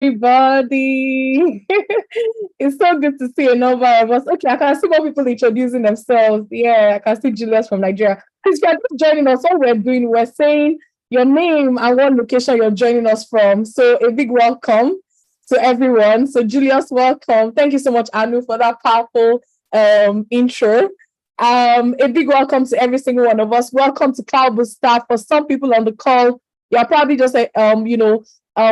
everybody. It's so good to see a number of us. Okay, I can see more people introducing themselves. Yeah, I can see Julius from Nigeria. Please, if you're just joining us, all we're saying your name and what location you're joining us from. So a big welcome to everyone. So Julius, welcome. Thank you so much, Anu, for that powerful intro. A big welcome to every single one of us. Welcome to Cloud Booster. For some people on the call, you're probably just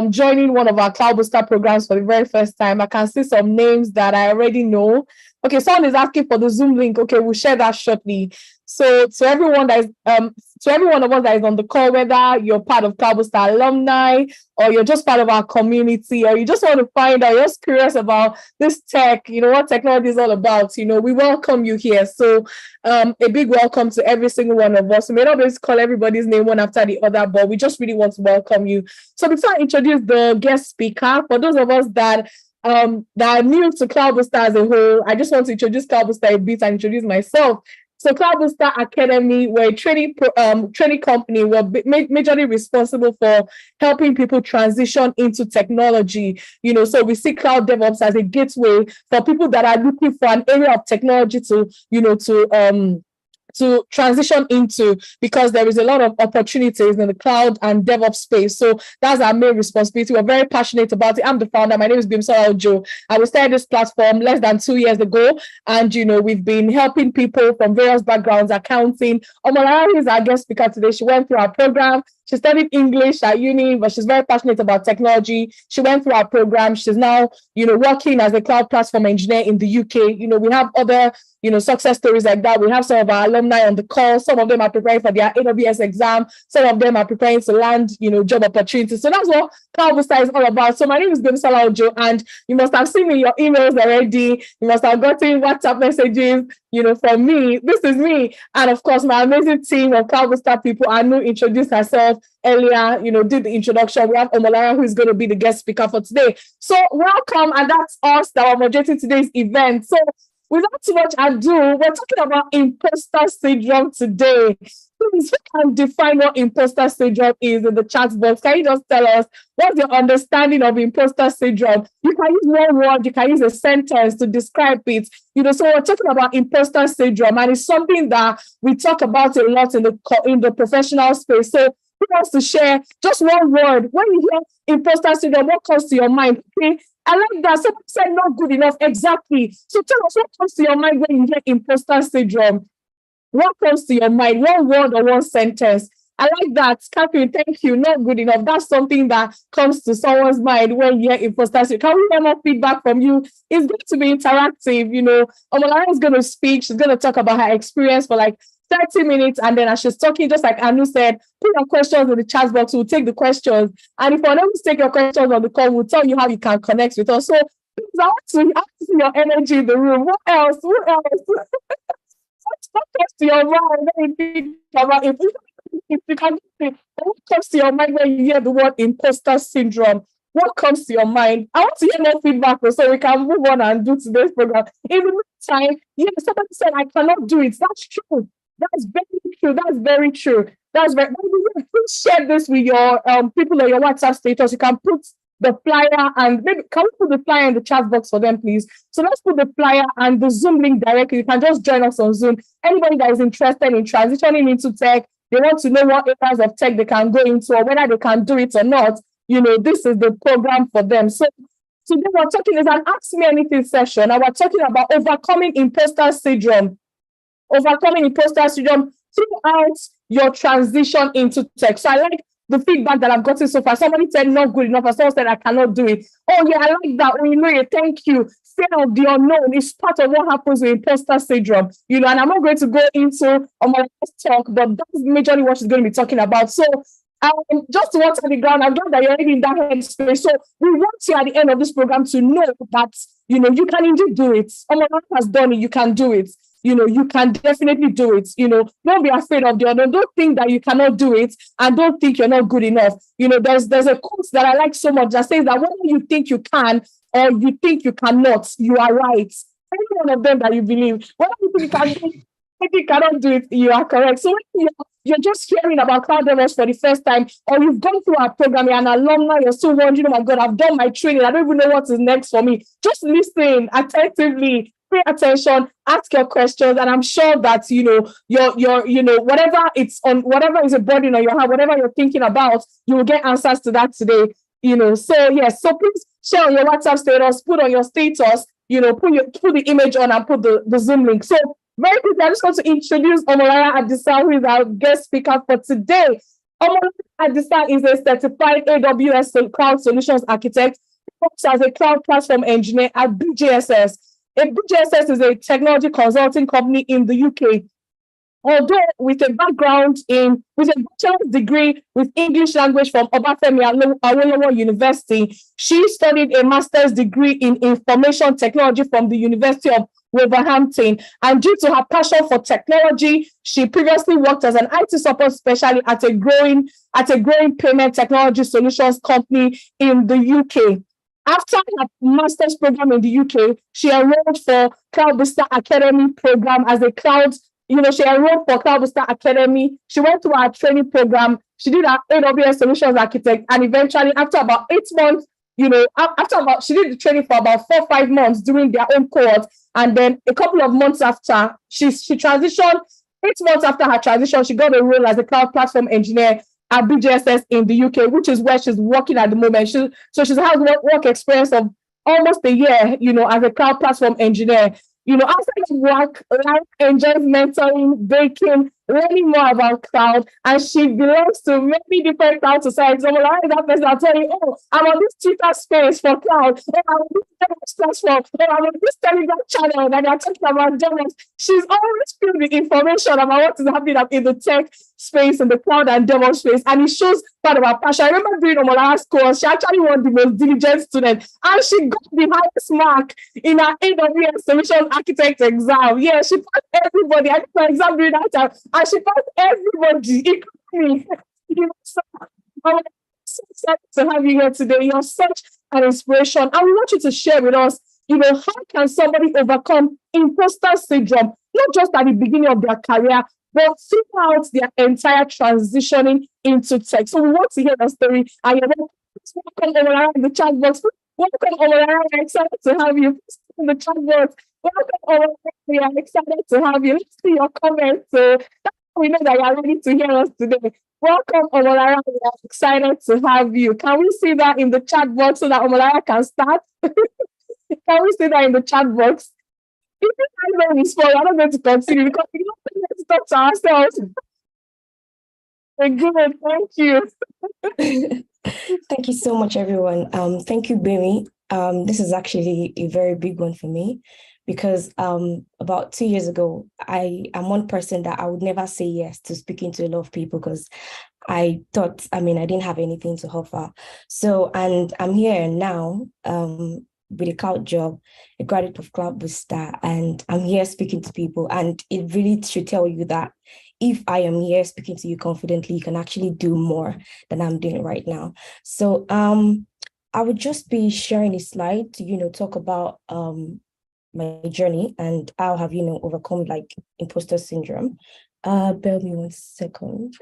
joining one of our Cloud Booster programs for the very first time. I can see some names that I already know. Okay, someone is asking for the Zoom link. Okay, we'll share that shortly. So to everyone that is to every one of us that is on the call, whether you're part of Cloud Booster alumni or you're just part of our community, or you just want to find out, you're just curious about this tech, what technology is all about, we welcome you here. So a big welcome to every single one of us. We may not be able to call everybody's name one after the other, but we just really want to welcome you. So before I introduce the guest speaker, for those of us that are new to Cloud Booster as a whole, I just want to introduce Cloud Booster a bit and introduce myself. So Cloud Booster Academy, we're a training company. We're majorly responsible for helping people transition into technology. So we see cloud DevOps as a gateway for people that are looking for an area of technology to transition into, because there is a lot of opportunities in the cloud and DevOps space. So that's our main responsibility. We're very passionate about it. I'm the founder. My name is Bimsola Ojo. I started this platform less than 2 years ago. And, we've been helping people from various backgrounds, accounting. Omolara is our guest speaker today. She went through our program. She studied English at uni, but she's very passionate about technology. She went through our program. She's now, working as a cloud platform engineer in the UK. We have other, success stories like that. We have some of our alumni on the call. Some of them are preparing for their AWS exam. Some of them are preparing to land, job opportunities. So that's what Cloud Booster is all about. So my name is Bimsola Ojo, and you must have seen me in your emails already. You must have gotten WhatsApp messages, from me. This is me. And of course, my amazing team of Cloud Booster people. Anu introduced herself earlier, did the introduction. We have Omolara, who is going to be the guest speaker for today. So welcome, and that's us that are moderating today's event. So without too much ado, we're talking about imposter syndrome today. Please, who can define what imposter syndrome is in the chat box? Can you just tell us what's your understanding of imposter syndrome? You can use one word, you can use a sentence to describe it. So we're talking about imposter syndrome, and it's something that we talk about a lot in the professional space. So who wants to share just one word? When you hear imposter syndrome, what comes to your mind? Okay, I like that. Someone said not good enough. Exactly. So tell us what comes to your mind when you hear imposter syndrome. What comes to your mind? One word or one sentence? I like that. Catherine, thank you. Not good enough. That's something that comes to someone's mind when you hear imposter syndrome. Can we hear more feedback from you? It's going to be interactive. Omolara is going to speak. She's going to talk about her experience for 30 minutes, and then as she's talking, just like Anu said, put your questions in the chat box. We'll take the questions, and if we're unable to take your questions on the call, we'll tell you how you can connect with us. So please, I want to see your energy in the room. What else? What comes to your mind when you think about it? If you can say, what comes to your mind when you hear the word imposter syndrome? What comes to your mind? I want to hear more feedback so we can move on and do today's program. In the meantime, somebody said, I cannot do it. That's true. That's very true. That's very true. Please share this with your people on your WhatsApp status. You can put the flyer, and maybe can we put the flyer in the chat box for them, please? So let's put the flyer and the Zoom link directly. You can just join us on Zoom. Anybody that is interested in transitioning into tech, they want to know what areas of tech they can go into or whether they can do it or not, this is the program for them. So today we're talking, is an Ask Me Anything session, and we're talking about overcoming imposter syndrome. Overcoming imposter syndrome throughout your transition into tech. So I like the feedback that I've gotten so far. Somebody said not good enough, and someone said I cannot do it. Oh yeah, I like that. Oh, thank you. Fear of the unknown is part of what happens with imposter syndrome. And I'm not going to go into on my first talk, but that's majorly what she's going to be talking about. So just to watch on the ground, I'm glad that you're already in that headspace. So we want you at the end of this program to know that you can indeed do it. Someone has done it, you can do it. You can definitely do it. Don't be afraid of the unknown. Don't think that you cannot do it, and don't think you're not good enough. There's a quote that I like so much that says that whether you think you can or you think you cannot, you are right. Any one of them that you believe, whether you think you can, If you cannot do it, you are correct. So when you're just hearing about cloud DevOps for the first time, or you've gone through our program, you're an alumni, you're still wondering, oh my God, I've done my training, I don't even know what is next for me. Just listen attentively, pay attention, ask your questions, and I'm sure that whatever it's on, whatever is a burden on your heart, whatever you're thinking about, you will get answers to that today. So yes, so please share on your WhatsApp status, put on your status, put the image on and put the Zoom link. So very quickly, I just want to introduce Omolara Adisa, who is our guest speaker for today. Omolara Adisa is a certified AWS Cloud Solutions Architect, works as a cloud platform engineer at BJSS. BJSS is a technology consulting company in the UK. Although with a bachelor's degree with English language from Obafemi Awolowo University, she studied a master's degree in information technology from the University of Wolverhampton. And due to her passion for technology, she previously worked as an IT support specialist at a growing payment technology solutions company in the UK. After her master's program in the UK, she enrolled for Cloud Vista Academy program as a cloud. She enrolled for Cloud Vista Academy. She went through our training program. She did her AWS Solutions Architect, and eventually, after about 8 months, she did the training for about 4 or 5 months during their own cohort, and then a couple of months after, she transitioned. 8 months after her transition, she got a role as a cloud platform engineer at BJSS in the UK, which is where she's working at the moment. She has work experience of almost a year, as a cloud platform engineer. Outside of work, life enjoys mentoring, baking, learning more about cloud, and she belongs to many different cloud societies. So like that person, I'll tell you, oh, I'm on this Twitter space for cloud, oh, I'm on this platform, oh, I'm on this Telegram channel that they're talking about DevOps. She's always filled with information about what is happening in the tech space, in the cloud and DevOps space, and it shows part of her passion. I remember doing Omolara's course, she actually was the most diligent student, and she got the highest mark in her AWS Solution Architect exam. Yeah, she passed everybody. I did my exam during that time, and she passed everybody, including me. So, I'm so excited to have you here today. You're such an inspiration, and we want you to share with us, how can somebody overcome imposter syndrome, not just at the beginning of their career, but throughout their entire transitioning into tech. So we want to hear the story. And you're welcome over in the chat box. Welcome over. I'm excited to have you in the chat box. Welcome over. We are excited to have you. Let's see your comments. So we know that you are ready to hear us today. Welcome, Omolara. We are excited to have you. Can we see that in the chat box so that Omolara can start? Can we see that in the chat box? If you guys don't respond, I'm not going to continue because we don't have to talk to ourselves. Good, thank you. Thank you so much, everyone. Thank you, Bimi. This is actually a very big one for me because about 2 years ago, I am one person that I would never say yes to speaking to a lot of people because I thought, I didn't have anything to offer. So, and I'm here now with a cloud job, a graduate of Cloud Vista, and I'm here speaking to people. And it really should tell you that if I am here speaking to you confidently, you can actually do more than I'm doing right now. So I would just be sharing a slide to, talk about my journey and how have, overcome like imposter syndrome. Bear with me 1 second.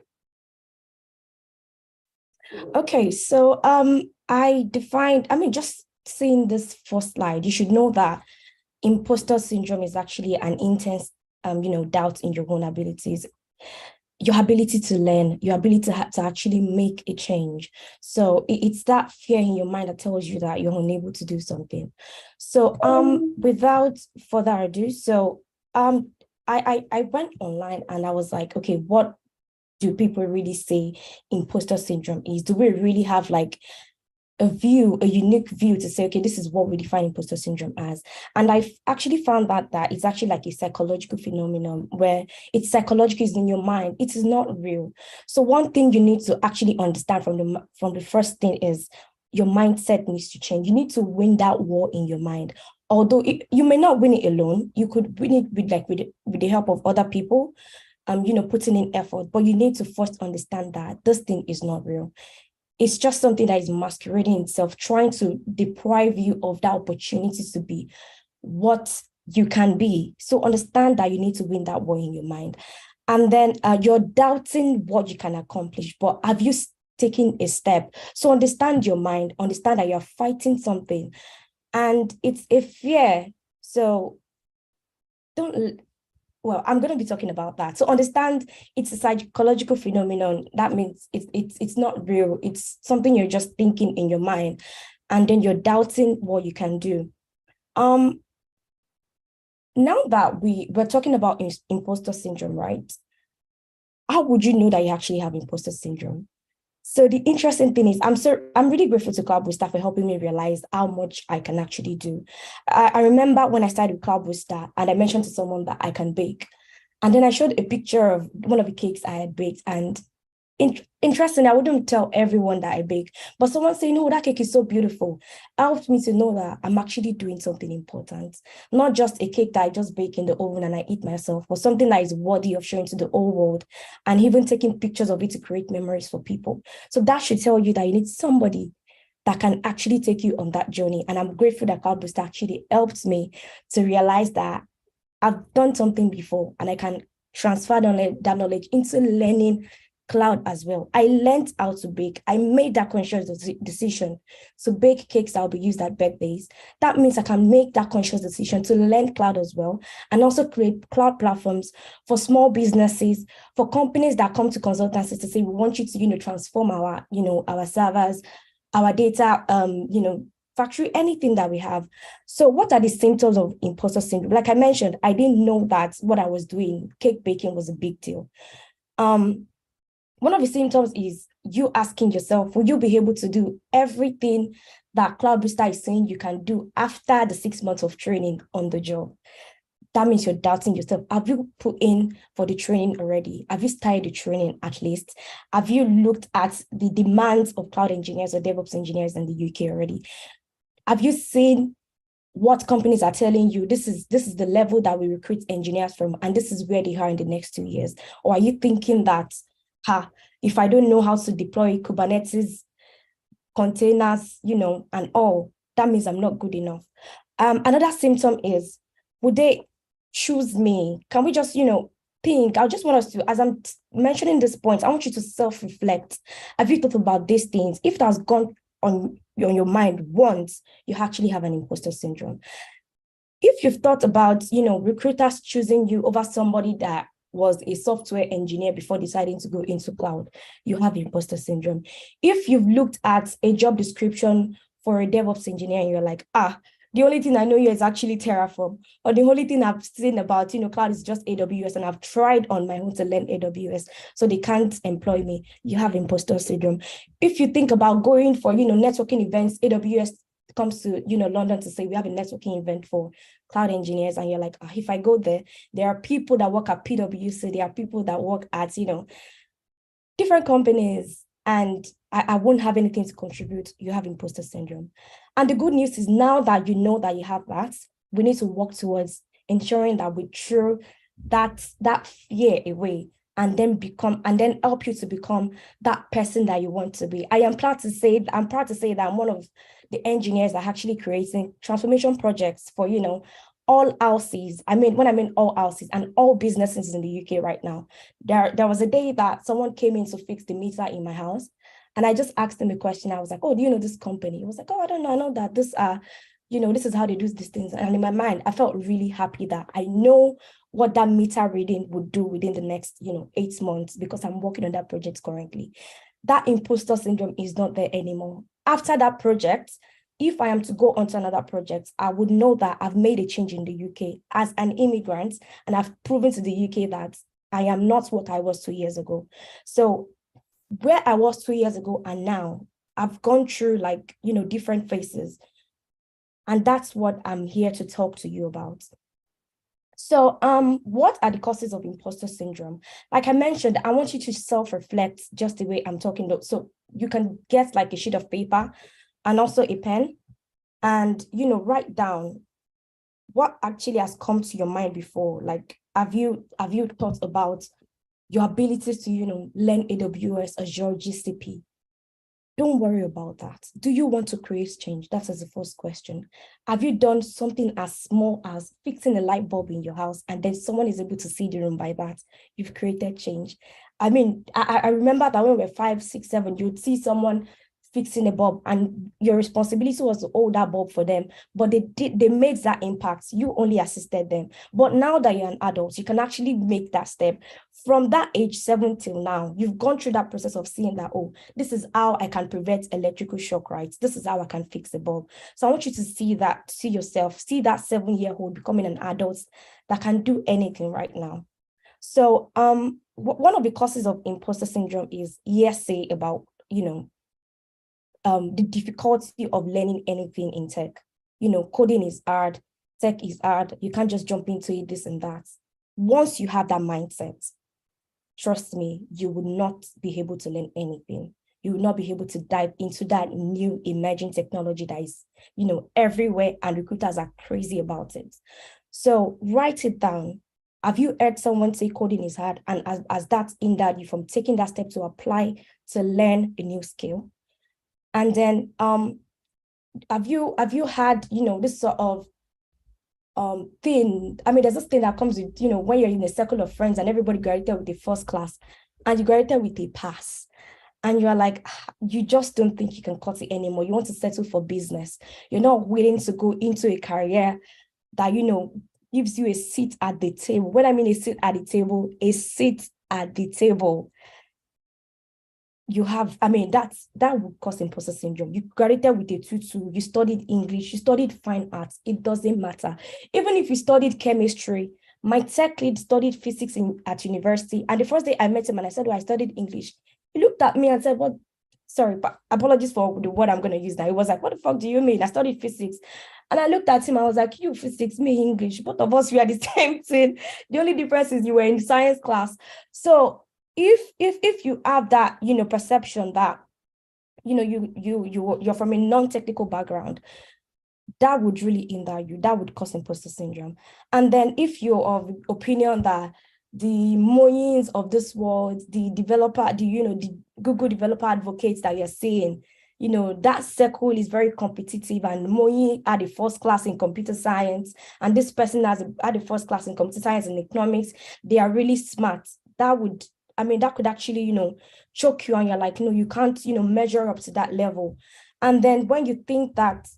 Okay, so I defined, just seeing this first slide, you should know that imposter syndrome is actually an intense, doubt in your own abilities, your ability to learn, your ability to actually make a change. So it's that fear in your mind that tells you that you're unable to do something. So without further ado, so I went online and I was like, okay, what do people really say imposter syndrome is? Do we really have like a unique view to say, okay, this is what we define imposter syndrome as? And I've actually found that it's actually like a psychological phenomenon where it's psychological, is in your mind. It is not real. So one thing you need to actually understand from the first thing is your mindset needs to change. You need to win that war in your mind. Although you may not win it alone, you could win it with the help of other people, putting in effort, but you need to first understand that this thing is not real. It's just something that is masquerading itself, trying to deprive you of that opportunity to be what you can be. So understand that you need to win that war in your mind. And then you're doubting what you can accomplish, but have you taken a step? So understand your mind, understand that you're fighting something, and it's a fear. So don't, well, I'm going to be talking about that. So understand it's a psychological phenomenon. That means it's not real. It's something you're just thinking in your mind, and then you're doubting what you can do. Now that we're talking about imposter syndrome, right? How would you know that you actually have imposter syndrome? So the interesting thing is, I'm really grateful to Cloud Booster for helping me realize how much I can actually do. I remember when I started with Cloud Booster and I mentioned to someone that I can bake. And then I showed a picture of one of the cakes I had baked, and interesting, I wouldn't tell everyone that I bake, but someone saying, "No, that cake is so beautiful," helped me to know that I'm actually doing something important. Not just a cake that I just bake in the oven and I eat myself, but something that is worthy of showing to the whole world, and even taking pictures of it to create memories for people. So that should tell you that you need somebody that can actually take you on that journey. And I'm grateful that Cloud Booster actually helped me to realize that I've done something before and I can transfer that knowledge into learning cloud as well. I learned how to bake. I made that conscious decision to bake cakes that will be used at birthdays. That means I can make that conscious decision to learn cloud as well, and also create cloud platforms for small businesses, for companies that come to consultancy to say, we want you to, transform our, our servers, our data, factory, anything that we have. So what are the symptoms of imposter syndrome? Like I mentioned, I didn't know that what I was doing, cake baking, was a big deal. One of the symptoms is you asking yourself, will you be able to do everything that Cloud Booster is saying you can do after the 6 months of training on the job? That means you're doubting yourself. Have you put in for the training already? Have you started the training at least? Have you looked at the demands of cloud engineers or DevOps engineers in the UK already? Have you seen what companies are telling you? This is the level that we recruit engineers from, and this is where they are in the next 2 years. Or are you thinking that, if I don't know how to deploy Kubernetes containers, and all, that means I'm not good enough? Another symptom is, would they choose me? Can we just, think? I just want us to, as I'm mentioning this point, I want you to self-reflect. Have you thought about these things? If it has gone on your mind once, you actually have an imposter syndrome. If you've thought about, recruiters choosing you over somebody that was a software engineer before deciding to go into cloud, you have imposter syndrome. If you've looked at a job description for a DevOps engineer and you're like, the only thing I know here is actually Terraform, or the only thing I've seen about, cloud is just AWS, and I've tried on my own to learn AWS, so they can't employ me, you have imposter syndrome. If you think about going for, networking events, AWS comes to, London to say, we have a networking event for cloud engineers, and you're like, if I go there, there are people that work at PwC, there are people that work at, different companies, and I won't have anything to contribute. You have imposter syndrome. And the good news is, now that you know that you have that, we need to work towards ensuring that we throw that fear away, and then help you to become that person that you want to be. I'm proud to say that I'm one of the engineers that are actually creating transformation projects for, all houses. When I mean all houses and all businesses in the UK right now. There was a day that someone came in to fix the meter in my house, and I just asked him a question. I was like, "Oh, do you know this company?" He was like, "Oh, I don't know. I know that this this is how they do these things." And in my mind, I felt really happy that I know what that meter reading would do within the next, 8 months, because I'm working on that project currently. That imposter syndrome is not there anymore. After that project, if I am to go on to another project, I would know that I've made a change in the UK as an immigrant, and I've proven to the UK that I am not what I was 2 years ago. So where I was 2 years ago and now, I've gone through different phases. And that's what I'm here to talk to you about. So what are the causes of imposter syndrome? Like I mentioned, I want you to self-reflect just the way I'm talking about. So you can get like a sheet of paper and also a pen, and write down what actually has come to your mind before. Like, have you thought about your abilities to learn AWS, Azure, GCP? Don't worry about that. Do you want to create change? That is the first question. Have you done something as small as fixing a light bulb in your house and then someone is able to see the room by that? You've created change. I mean, I remember that when we were 5, 6, 7, you'd see someone fixing a bulb and your responsibility was to hold that bulb for them, but they made that impact. You only assisted them. But now that you're an adult, you can actually make that step. From that age 7 till now, you've gone through that process of seeing that, oh, this is how I can prevent electrical shock, right? This is how I can fix a bulb. So I want you to see that, see yourself, see that 7-year-old becoming an adult that can do anything right now. So one of the causes of imposter syndrome is hearsay about, the difficulty of learning anything in tech. Coding is hard, tech is hard. You can't just jump into it, this and that. Once you have that mindset, trust me, you will not be able to learn anything. You will not be able to dive into that new emerging technology that is, everywhere, and recruiters are crazy about it. So write it down. Have you heard someone say coding is hard? And as that hindered you from taking that step to apply to learn a new skill? And then have you had, this sort of thing? I mean, there's this thing that comes with, when you're in a circle of friends and everybody graduated with the first class and you graduated with a pass. And you're like, you just don't think you can cut it anymore. You want to settle for business. You're not willing to go into a career that, gives you a seat at the table. When I mean a seat at the table, a seat at the table. You have, that would cause imposter syndrome. You graduated with a 2-2, you studied English, you studied fine arts, it doesn't matter. Even if you studied chemistry, my tech lead studied physics at university. And the first day I met him and I said, I studied English. He looked at me and said, what? Sorry, but apologies for the word I'm going to use now. He was like, what the fuck do you mean? I studied physics. And I looked at him, I was like, you physics, me English. Both of us, we are the same thing. The only difference is you were in science class. So if you have that, perception that, you're from a non-technical background, that would really hinder you. That would cause imposter syndrome. And then if you're of opinion that the Moyins of this world, the developer, the Google developer advocates that you're seeing, that circle is very competitive, and Moyi had a first class in computer science, and this person had a first class in computer science and economics. They are really smart. That could actually, choke you, and you're like, no, you can't, measure up to that level. And then when you think that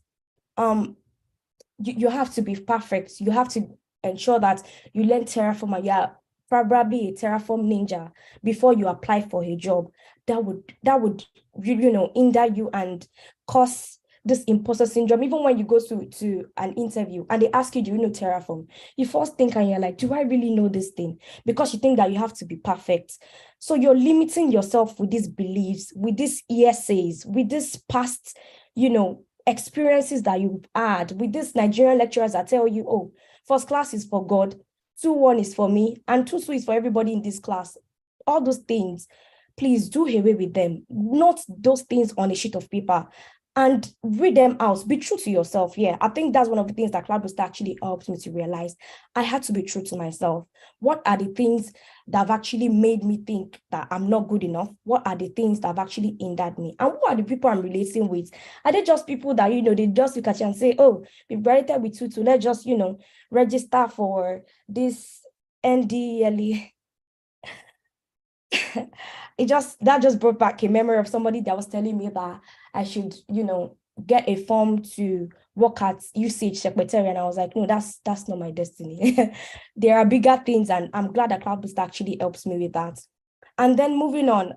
you have to be perfect, you have to ensure that you learn Terraform and you're probably a Terraform ninja before you apply for a job, that would hinder you and cause this imposter syndrome. Even when you go to an interview and they ask you, do you know Terraform? You first think and you're like, do I really know this thing? Because you think that you have to be perfect. So you're limiting yourself with these beliefs, with these essays, with this past, experiences that you've had, with these Nigerian lecturers that tell you, oh, first class is for God, 2-1 is for me, and 2-2 is for everybody in this class. All those things, please do away with them. Not those things on a sheet of paper, and read them out. Be true to yourself. Yeah, I think that's one of the things that Cloudburst actually helped me to realize. I had to be true to myself. What are the things that have actually made me think that I'm not good enough? What are the things that have actually hindered me? And who are the people I'm relating with? Are they just people that, they just look at you and say, oh, we've graduated with 2-2, let's just, register for this NDLE. That just brought back a memory of somebody that was telling me that I should, get a form to work at UCH Secretary. And I was like, no, that's not my destiny. There are bigger things, and I'm glad that Cloudburst actually helps me with that. And then moving on,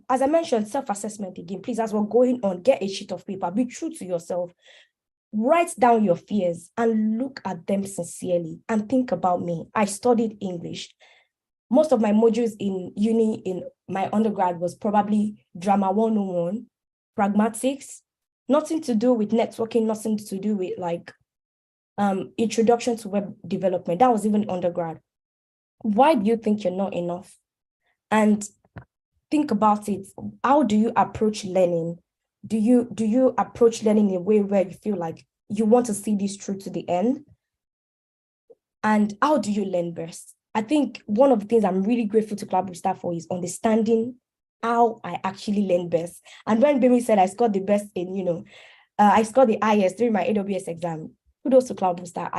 as I mentioned, self-assessment again, please, as we're going on, get a sheet of paper, be true to yourself. Write down your fears and look at them sincerely and think about me. I studied English. Most of my modules in uni in my undergrad was probably drama 101, pragmatics, nothing to do with networking, nothing to do with introduction to web development. That was even undergrad. Why do you think you're not enough? And think about it. How do you approach learning? Do you approach learning in a way where you feel like you want to see this through to the end? And how do you learn best? I think one of the things I'm really grateful to Cloudburst for is understanding how I actually learned best. And when Bimi said I scored the best in, I scored the highest during my AWS exam, kudos to Cloud Booster.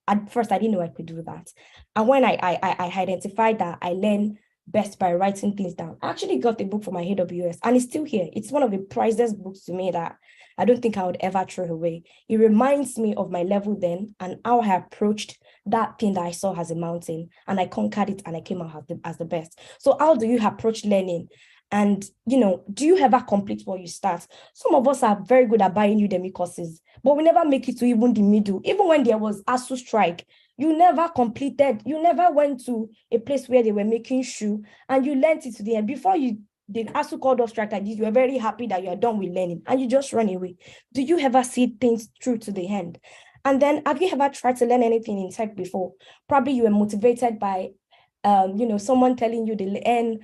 At first I didn't know I could do that. And when I identified that I learned best by writing things down, I actually got the book for my AWS and it's still here. It's one of the priceless books to me that I don't think I would ever throw away. It reminds me of my level then and how I approached that thing that I saw as a mountain and I conquered it and I came out as the best. So how do you approach learning? And, do you ever complete what you start? Some of us are very good at buying Udemy courses, but we never make it to even the middle. Even when there was ASU strike, you never completed, you never went to a place where they were making shoe and you learned it to the end. Before the ASU called off strike like this, you were very happy that you're done with learning and you just run away. Do you ever see things through to the end? And then have you ever tried to learn anything in tech before? Probably you were motivated by, someone telling you they earn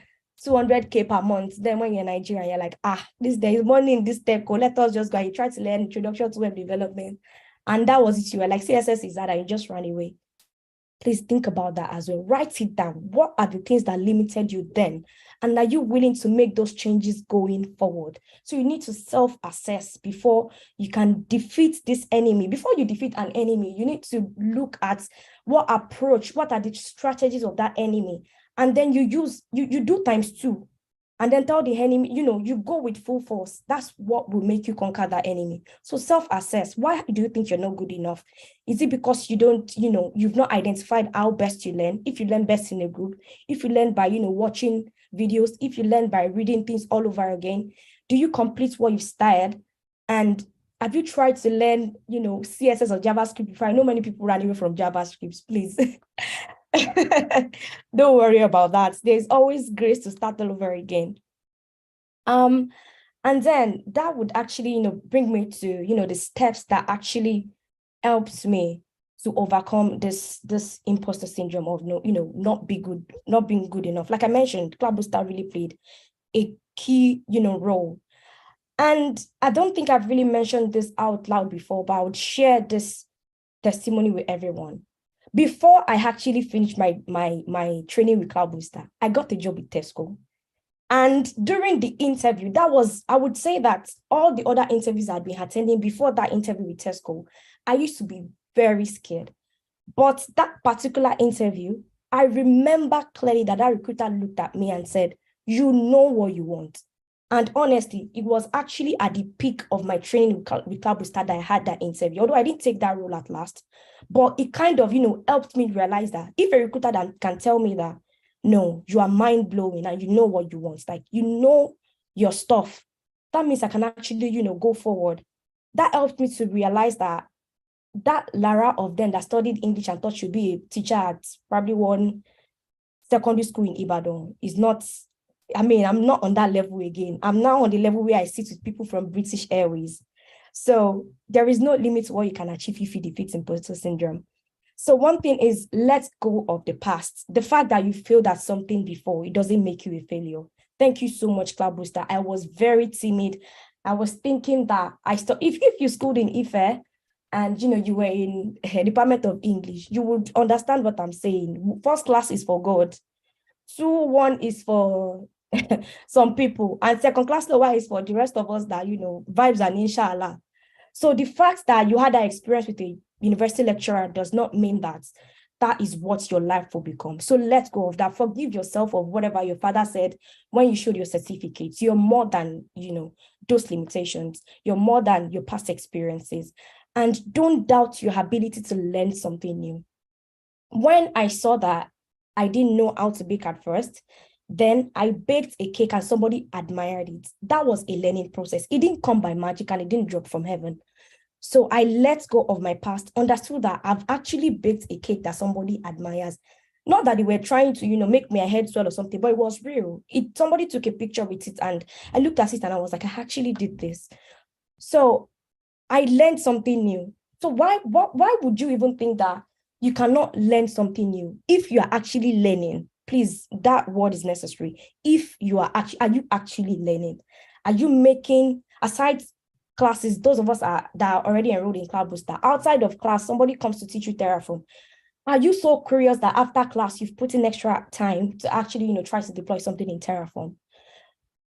200K per month. Then when you're in Nigeria, you're like, there is money in this tech. Let us just go. You try to learn introduction to web development. And that was it. You were like, CSS is that, and you just ran away. Please think about that as well. Write it down. What are the things that limited you then? And are you willing to make those changes going forward? So you need to self-assess before you can defeat this enemy. Before you defeat an enemy, you need to look at what are the strategies of that enemy. And then you do times 2. And then tell the enemy, you go with full force. That's what will make you conquer that enemy. So self-assess. Why do you think you're not good enough? Is it because you've not identified how best you learn? If you learn best in a group, if you learn by, watching videos, if you learn by reading things all over again, do you complete what you've started? And have you tried to learn, CSS or JavaScript before? I know many people run away from JavaScript, please. Don't worry about that. There's always grace to start all over again. And then that would actually, bring me to, the steps that actually helps me to overcome this imposter syndrome of not being good enough. Like I mentioned, Cloud Booster really played a key, role. And I don't think I've really mentioned this out loud before, but I would share this testimony with everyone. Before I actually finished my training with Cloud Booster, I got a job with Tesco. And during the interview, I would say that all the other interviews I'd been attending before that interview with Tesco, I used to be very scared. But that particular interview, I remember clearly that recruiter looked at me and said, you know what you want. And honestly, it was actually at the peak of my training with Cloud Booster that I had that interview, although I didn't take that role at last. But it kind of, helped me realize that if a recruiter can tell me that, no, you are mind-blowing and you know what you want, like, you know your stuff, that means I can actually, go forward. That helped me to realize that Lara of them that studied English and thought she'd be a teacher at probably one secondary school in Ibadan is not, I'm not on that level again. I'm now on the level where I sit with people from British Airways. So there is no limit to what you can achieve if you defeat imposter syndrome. So one thing is, let go of the past. The fact that you failed at something before, it doesn't make you a failure. Thank you so much, Cloud Booster. I was very timid. I was thinking that if you schooled in Ife and you were in Department of English, you would understand what I'm saying. First class is for God. 2-1 is for some people, and second class lower is for the rest of us that vibes and inshallah. So the fact that you had that experience with a university lecturer does not mean that is what your life will become. So let go of that. Forgive yourself of whatever your father said when you showed your certificates. You're more than those limitations. You're more than your past experiences. And don't doubt your ability to learn something new. When I saw that I didn't know how to bake at first, then I baked a cake and somebody admired it. That was a learning process. It didn't come by magic and it didn't drop from heaven. So I let go of my past, understood that I've actually baked a cake that somebody admires. Not that they were trying to, make my head swell or something, but it was real. Somebody took a picture with it and I looked at it and I was like, I actually did this. So I learned something new. So why would you even think that you cannot learn something new if you are actually learning? Please, that word is necessary. If you are you actually learning? Are you making, aside classes, those of us that are already enrolled in Cloud Booster, outside of class, somebody comes to teach you Terraform. Are you so curious that after class, you've put in extra time to actually, try to deploy something in Terraform?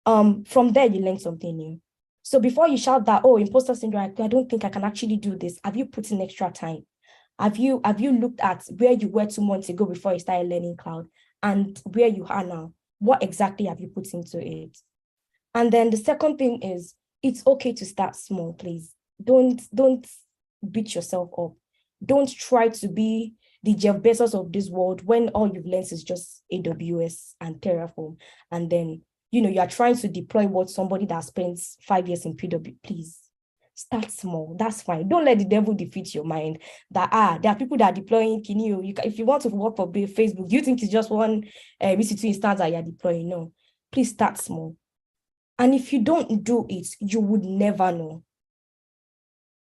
From there, you learn something new. So before you shout that, oh, imposter syndrome, I don't think I can actually do this. Have you put in extra time? Have you looked at where you were 2 months ago before you started learning cloud and where you are now? What exactly have you put into it? And then the second thing is, it's okay to start small, please. Don't beat yourself up. Don't try to be the Jeff Bezos of this world when all you've learned is just AWS and Terraform. And then, you are trying to deploy what somebody that spends 5 years in PW, please. Start small. That's fine. Don't let the devil defeat your mind. That there are people that are deploying Kineo. If you want to work for Facebook, you think it's just one EC2 instance that you're deploying. No, please start small. And if you don't do it, you would never know.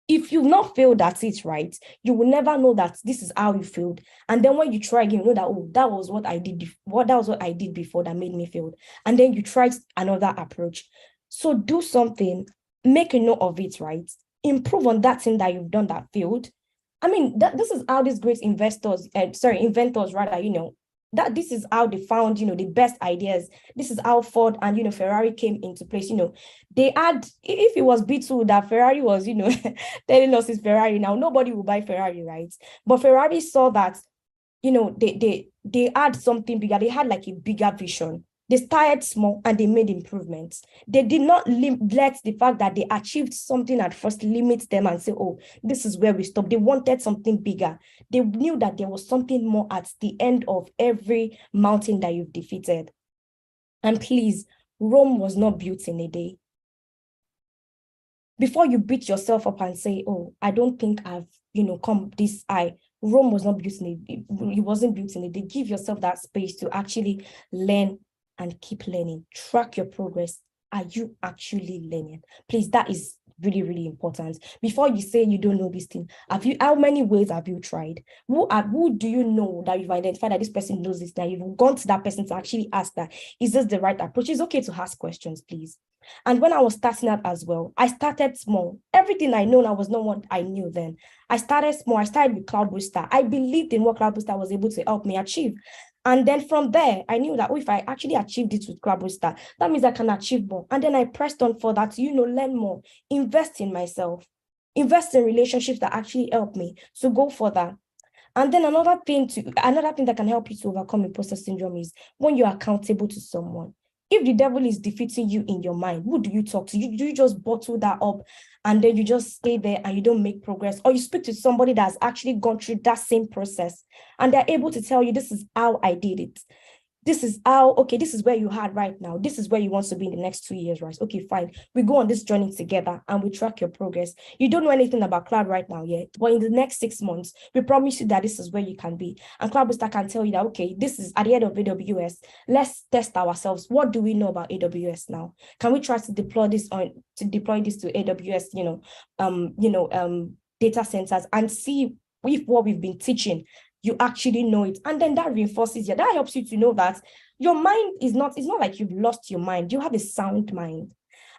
If you've not failed at it, right, you will never know that this is how you failed. And then when you try again, you know that, oh, that was what I did. That was what I did before that made me fail. And then you try another approach. So do something, make a note of it, right? Improve on that thing that you've done that failed. I mean, this is how these great inventors, that this is how they found, the best ideas. This is how Ford and, Ferrari came into place. They had, if it was B2 that Ferrari was, telling us it's Ferrari now, nobody will buy Ferrari, right? But Ferrari saw that, they had something bigger. They had like a bigger vision. They started small and they made improvements. They did not let the fact that they achieved something at first limit them and say, oh, this is where we stop. They wanted something bigger. They knew that there was something more at the end of every mountain that you've defeated. And please, Rome was not built in a day. Before you beat yourself up and say, oh, I don't think I've, come this high. Rome was not built in a day. It wasn't built in a day. Give yourself that space to actually learn and keep learning. Track your progress. Are you actually learning? Please, that is really, really important. Before you say you don't know this thing, how many ways have you tried? Who do you know that you've identified that this person knows this, that you've gone to that person to actually ask that, is this the right approach? It's okay to ask questions, please. And when I was starting out as well, I started small. Everything I know now was not what I knew then. I started small. I started with Cloud Booster. I believed in what Cloud Booster was able to help me achieve. And then from there, I knew that if I actually achieved it with Cloud Booster, that means I can achieve more. And then I pressed on for that, learn more, invest in myself, invest in relationships that actually help me. So go for that. And then another thing that can help you to overcome imposter syndrome is when you're accountable to someone. If the devil is defeating you in your mind, who do you talk to? Do you just bottle that up and then you just stay there and you don't make progress? Or you speak to somebody that's actually gone through that same process and they're able to tell you, this is how I did it. This is this is where you are right now. This is where you want to be in the next 2 years, right? Okay, fine. We go on this journey together and we track your progress. You don't know anything about cloud right now yet, but in the next 6 months, we promise you that this is where you can be. And Cloud Booster can tell you that, okay, this is at the end of AWS. Let's test ourselves. What do we know about AWS now? Can we try to deploy this to AWS, data centers and see if what we've been teaching you actually know it. And then that reinforces you. That helps you to know that your mind it's not like you've lost your mind. You have a sound mind.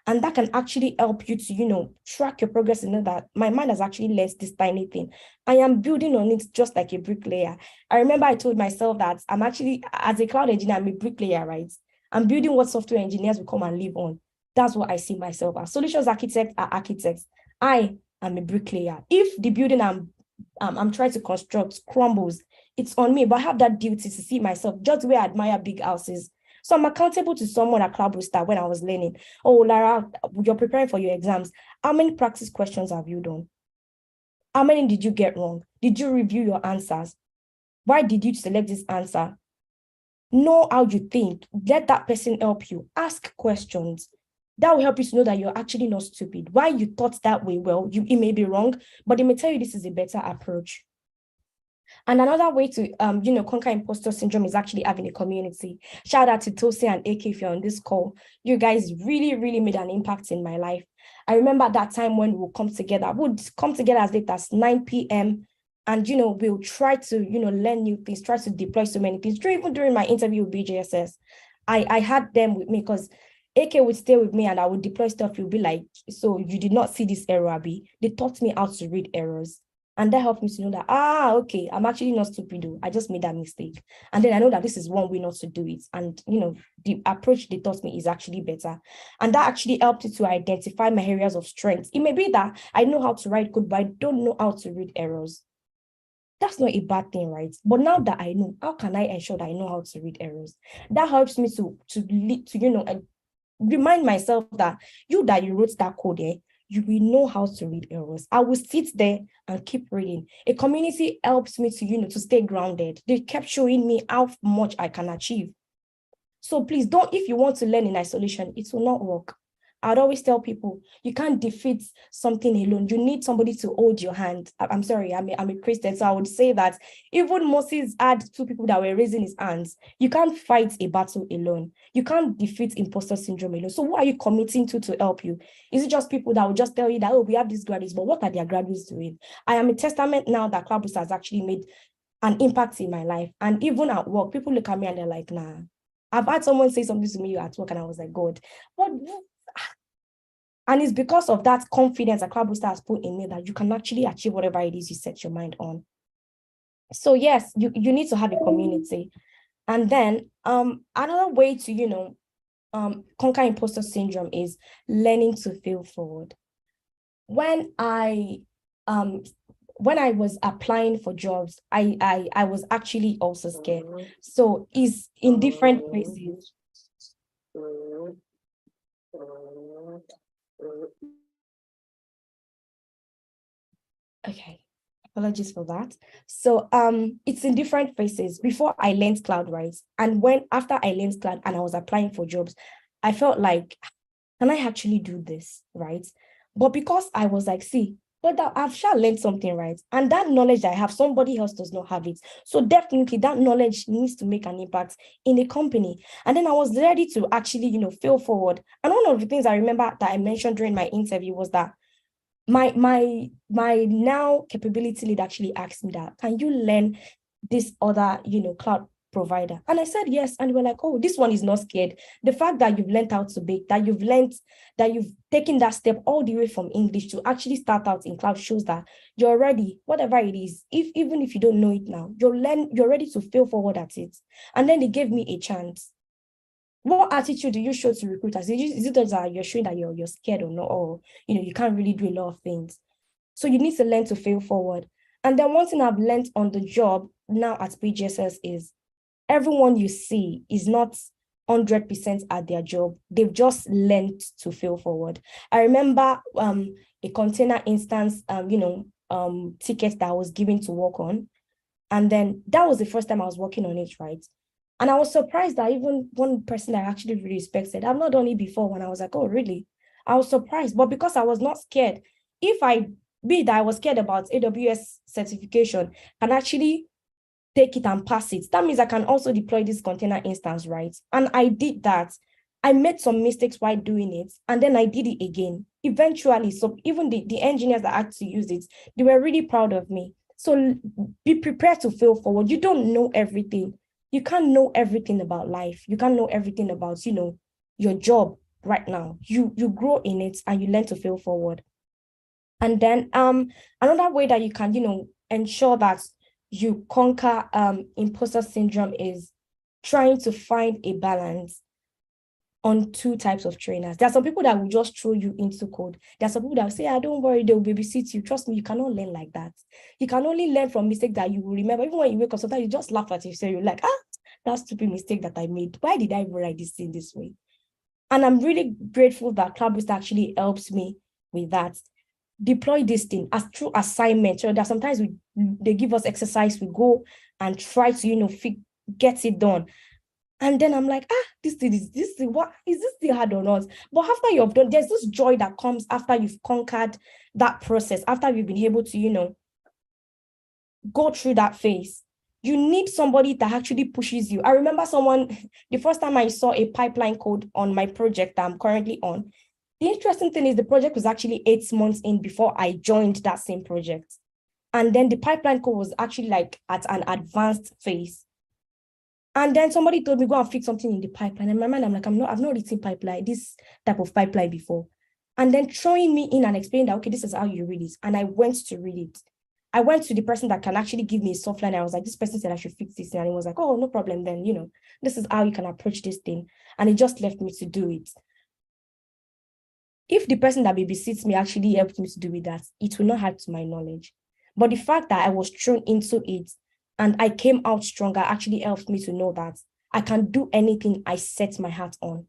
And that can actually help you to, track your progress and know that my mind has actually learned this tiny thing. I am building on it just like a bricklayer. I remember I told myself that I'm actually, as a cloud engineer, I'm a bricklayer, right? I'm building what software engineers will come and live on. That's what I see myself as. Solutions architects are architects. I am a bricklayer. If the building I'm trying to construct crumbles, it's on me, but I have that duty to see myself just the way I admire big houses. So I'm accountable to someone at Cloud Booster when I was learning. Oh, Lara, you're preparing for your exams. How many practice questions have you done? How many did you get wrong? Did you review your answers? Why did you select this answer? Know how you think. Let that person help you. Ask questions. That will help you to know that you're actually not stupid. Why you thought that way, well, it may be wrong, but they may tell you this is a better approach. And another way to, conquer imposter syndrome is actually having a community. Shout out to Tosi and AK if you're on this call. You guys really, really made an impact in my life. I remember that time when we'll come together. We'd come together as late as 9 p.m. And, we'll try to, learn new things, try to deploy so many things. Even during my interview with BJSS, I had them with me because AK would stay with me and I would deploy stuff. You'll be like, so you did not see this error, Abby. They taught me how to read errors. And that helped me to know that, okay, I'm actually not stupid though. I just made that mistake. And then I know that this is one way not to do it. And, the approach they taught me is actually better. And that actually helped me to identify my areas of strength. It may be that I know how to write code, but I don't know how to read errors. That's not a bad thing, right? But now that I know, how can I ensure that I know how to read errors? That helps me to remind myself that you wrote that code, you will know how to read errors. I will sit there and keep reading. A community helps me to stay grounded. They kept showing me how much I can achieve. So please don't, if you want to learn in isolation, it will not work. I'd always tell people, you can't defeat something alone. You need somebody to hold your hand. I'm sorry, I'm a Christian, so I would say that even Moses had two people that were raising his hands. You can't fight a battle alone. You can't defeat imposter syndrome alone. So what are you committing to help you? Is it just people that will just tell you that, oh, we have these graduates, but what are their graduates doing? I am a testament now that Clubhouse has actually made an impact in my life. And even at work, people look at me and they're like, nah. I've had someone say something to me at work and I was like, God, what? And it's because of that confidence that Cloud Booster has put in me that you can actually achieve whatever it is you set your mind on. So yes, you need to have a community. And then another way to, conquer imposter syndrome is learning to fail forward. When I was applying for jobs, I was actually also scared. So it's in different places. Okay, apologies for that. So it's in different phases. Before I learned cloud, right? And after I learned cloud and I was applying for jobs, I felt like, can I actually do this, right? But because I was like, see, but I've shall learned something, right? And that knowledge that I have, somebody else does not have it. So definitely that knowledge needs to make an impact in a company. And then I was ready to actually, fail forward. And one of the things I remember that I mentioned during my interview was that my now capability lead actually asked me that, can you learn this other, cloud provider? And I said yes. And we're like, oh, this one is not scared. The fact that you've learned how to bake, that you've taken that step all the way from English to actually start out in cloud shows that you're ready, whatever it is. Even if you don't know it now, you're ready to fail forward at it. And then they gave me a chance. What attitude do you show to recruiters? Is it that you're showing that you're scared or not, or you can't really do a lot of things? So you need to learn to fail forward. And then one thing I've learned on the job now at PGSS is everyone you see is not 100% at their job. They've just learned to fail forward. I remember a container instance, ticket that I was given to work on. And then that was the first time I was working on it, right? And I was surprised that even one person I actually really respected, I've not done it before, when I was like, oh, really? I was surprised, but because I was not scared, if I was scared about AWS certification and actually take it and pass it, that means I can also deploy this container instance, right? And I did that. I made some mistakes while doing it, and then I did it again. Eventually, so even the engineers that had to use it, they were really proud of me. So be prepared to fail forward. You don't know everything. You can't know everything about life. You can't know everything about, your job right now. You grow in it and you learn to fail forward. And then another way that you can, ensure that you conquer imposter syndrome is trying to find a balance on two types of trainers. There are some people that will just throw you into code. There are some people that will say, don't worry, they'll babysit you. Trust me, you cannot learn like that. You can only learn from mistakes that you will remember. Even when you wake up, sometimes you just laugh at yourself. You're like, that stupid mistake that I made. Why did I even write this in this way? And I'm really grateful that Cloudboost actually helps me with that. Deploy this thing as true assignment. So that sometimes they give us exercise, we go and try to, get it done. And then I'm like, this thing, what is this still hard or not? But after you've done, there's this joy that comes after you've conquered that process, after you've been able to, go through that phase. You need somebody that actually pushes you. I remember the first time I saw a pipeline code on my project that I'm currently on. The interesting thing is the project was actually 8 months in before I joined that same project. And then the pipeline code was actually like at an advanced phase. And then somebody told me, go and fix something in the pipeline. And in my mind, I'm like, I've not written pipeline, this type of pipeline before. And then throwing me in and explaining that, okay, this is how you read it. And I went to read it. I went to the person that can actually give me a soft line. I was like, this person said I should fix this. And he was like, oh, no problem. Then, this is how you can approach this thing. And he just left me to do it. If the person that babysits me actually helped me to do with that, it will not add to my knowledge. But the fact that I was thrown into it and I came out stronger actually helped me to know that I can do anything I set my heart on.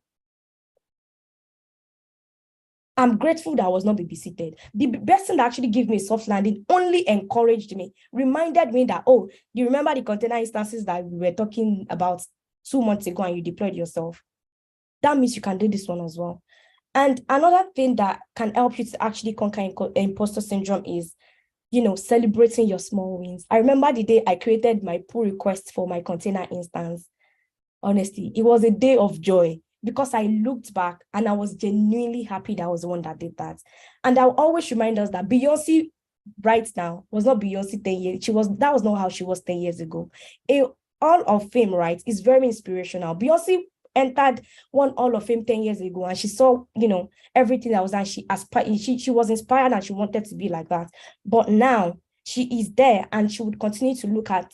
I'm grateful that I was not babysitted. The person that actually gave me a soft landing only encouraged me, reminded me that, oh, you remember the container instances that we were talking about 2 months ago and you deployed yourself? That means you can do this one as well. And another thing that can help you to actually conquer imposter syndrome is, celebrating your small wins. I remember the day I created my pull request for my container instance. Honestly, it was a day of joy because I looked back and I was genuinely happy that I was the one that did that. And I'll always remind us that Beyonce right now was not Beyonce 10 years. That was not how she was 10 years ago. All of Fame, right, is very inspirational. Beyonce entered one Hall of Fame 10 years ago and she saw, everything that was done. She was inspired and she wanted to be like that. But now she is there and she would continue to look at,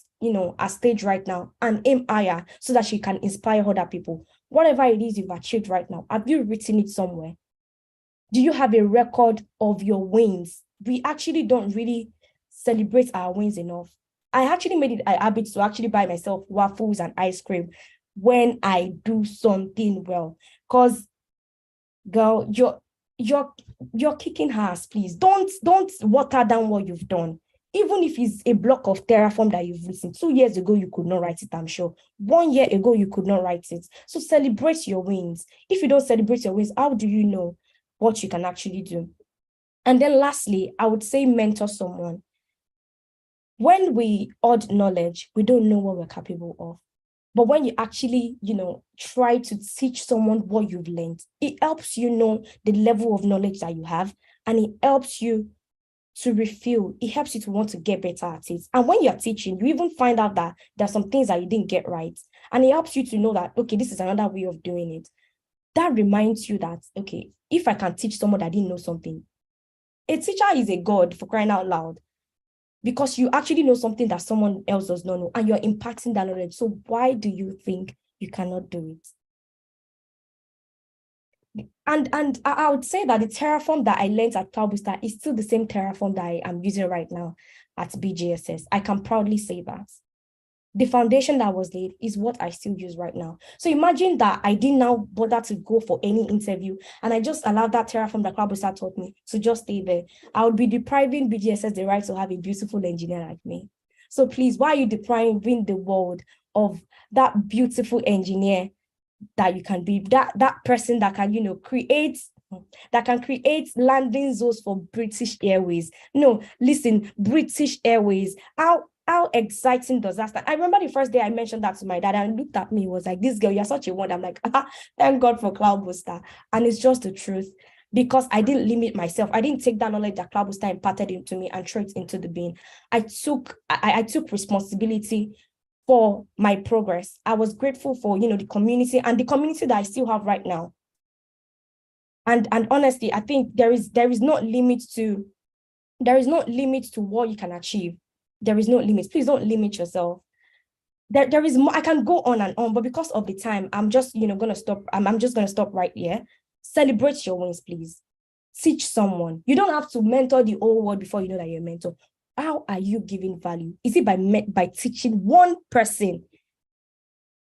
a stage right now and aim higher so that she can inspire other people. Whatever it is you've achieved right now, have you written it somewhere? Do you have a record of your wins? We actually don't really celebrate our wins enough. I actually made it a habit to actually buy myself waffles and ice cream when I do something well. Because, girl, you're kicking ass, please. Don't water down what you've done. Even if it's a block of Terraform that you've written, 2 years ago, you could not write it, I'm sure. 1 year ago, you could not write it. So celebrate your wins. If you don't celebrate your wins, how do you know what you can actually do? And then lastly, I would say mentor someone. When we hoard knowledge, we don't know what we're capable of. But when you actually, try to teach someone what you've learned, it helps you know the level of knowledge that you have, and it helps you to refill. It helps you to want to get better at it. And when you're teaching, you even find out that there are some things that you didn't get right. And it helps you to know that, okay, this is another way of doing it. That reminds you that, okay, if I can teach someone that didn't know something, a teacher is a god, for crying out loud, because you actually know something that someone else does not know and you're imparting that knowledge. So why do you think you cannot do it? And I would say that the Terraform that I learned at Cloud Booster is still the same Terraform that I am using right now at BGSS. I can proudly say that. The foundation that was laid is what I still use right now. So imagine that I didn't now bother to go for any interview and I just allowed that Terraform that Cloud Booster taught me to just stay there. I would be depriving BGSS the right to have a beautiful engineer like me. So please, why are you depriving the world of that beautiful engineer that you can be, that person that can, create landing zones for British Airways? No, listen, British Airways, how exciting does that start? I remember the first day I mentioned that to my dad and he looked at me, he was like, this girl, you're such a wonder. I'm like, thank God for Cloud Booster. And it's just the truth, because I didn't limit myself. I didn't take that knowledge that Cloud Booster imparted into me and throw it into the bin. I took responsibility for my progress. I was grateful for, the community and the community that I still have right now. And honestly, I think there is no limit to what you can achieve. There is no limit. Please don't limit yourself. There is more. I can go on and on, but because of the time, I'm just, gonna stop. I'm just gonna stop right here. Celebrate your wins, please. Teach someone. You don't have to mentor the whole world before you know that you're a mentor. How are you giving value? Is it by teaching one person?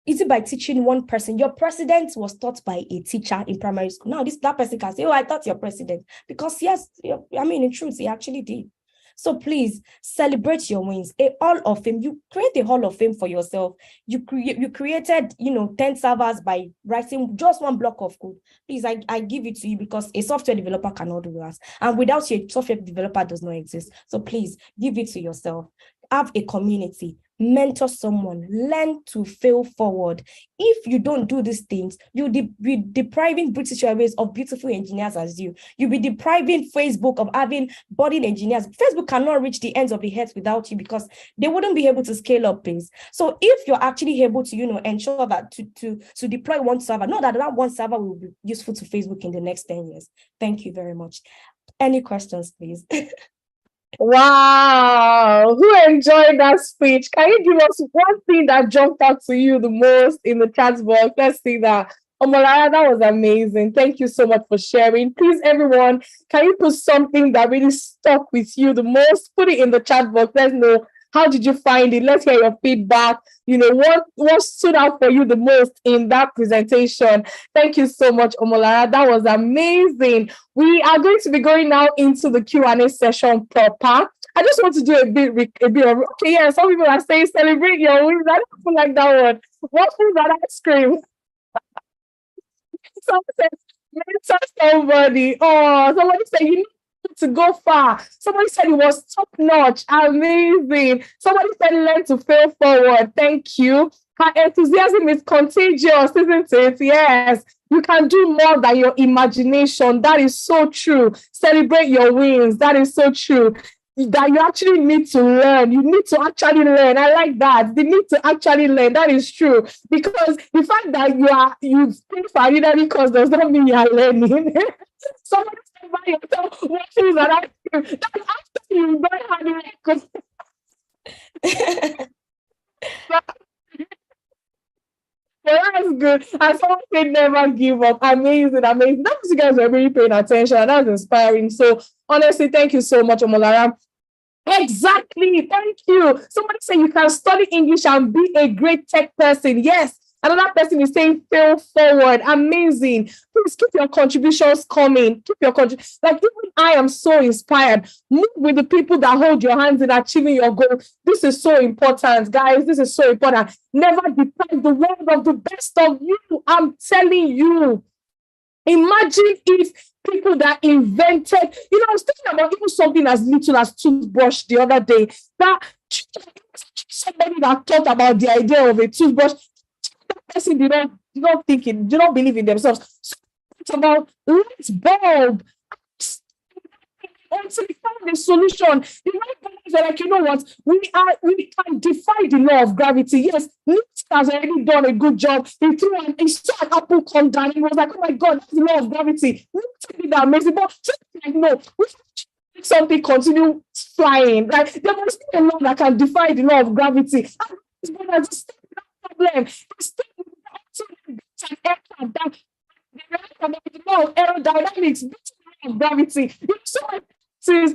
Is it by teaching one person? Your president was taught by a teacher in primary school. Now, that person can say, oh, I taught your president. Because yes, in truth, he actually did. So please celebrate your wins. A Hall of Fame, you create a Hall of Fame for yourself. You created, 10 servers by writing just one block of code. Please, I give it to you because a software developer cannot do that. And without you, a software developer does not exist. So please give it to yourself. Have a community. Mentor someone, learn to fail forward. If you don't do these things, you'll be depriving British Airways of beautiful engineers as you. You'll be depriving Facebook of having budding engineers. Facebook cannot reach the ends of the earth without you because they wouldn't be able to scale up things. So if you're actually able to, ensure that to deploy one server, know that one server will be useful to Facebook in the next 10 years. Thank you very much. Any questions, please? Wow. Who enjoyed that speech? Can you give us one thing that jumped out to you the most in the chat box? Let's see that. Omolara, that was amazing. Thank you so much for sharing. Please, everyone, can you put something that really stuck with you the most? Put it in the chat box. Let's know, how did you find it? Let's hear your feedback. You know, what stood out for you the most in that presentation? Thank you so much, Omolara. That was amazing. We are going to be going now into the Q&A session proper. I just want to do a bit of, okay, yeah, some people are saying celebrate your wins. I don't feel like that one. What food that ice cream? Someone said, mentor somebody. Oh, somebody said you need to go far. Somebody said it was top notch, amazing. Somebody said learn to fail forward. Thank you. Her enthusiasm is contagious, isn't it? Yes. You can do more than your imagination. That is so true. Celebrate your wins. That is so true. That you actually need to learn. You need to actually learn. I like that. The need to actually learn. That is true. Because the fact that you pay for an identity course does not mean you are learning. Somebody said by yourself, what things that I do. That's after you learn how to because that's good. And someone said never give up. Amazing, amazing. That means you guys are really paying attention. And that's inspiring. So honestly, thank you so much, Omolara. Exactly. Thank you. Somebody say you can study English and be a great tech person. Yes. Another person is saying fail forward. Amazing. Please keep your contributions coming. Keep your like even I am so inspired. Move with the people that hold your hands in achieving your goal. This is so important, guys. This is so important. Never deprive the world of the best of you. I'm telling you. Imagine if people that invented, I was thinking about even something as little as toothbrush the other day. That somebody that thought about the idea of a toothbrush, that person did not think it, did not believe in themselves. So it's about light bulb. Until we found a solution, the light bulbs are like, you know what? We can defy the law of gravity. Yes, Newton has already done a good job. He saw an apple come down. He was like, oh my God, that's the law of gravity. Newton did that amazing. But like, no, we make something continue flying. Like there must be a law that can defy the law of gravity. And this brother just no problem. He's still that the law of aerodynamics, the law of gravity. So is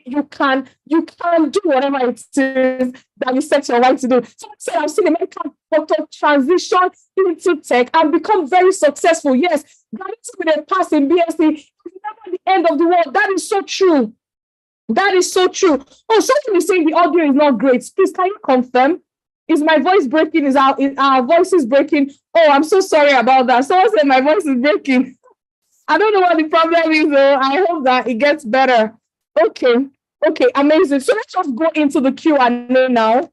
you can do whatever it is that you set your mind to do. So I've seen a medical doctor transition into tech and become very successful. Yes, graduating with a pass in BSc is never the end of the world. That is so true. That is so true. Oh, someone is saying the audio is not great. Please, can you confirm? Is my voice breaking? Is our voice breaking? Oh, I'm so sorry about that. Someone said my voice is breaking. I don't know what the problem is, though. I hope that it gets better. Okay, amazing. So let's just go into the Q&A now,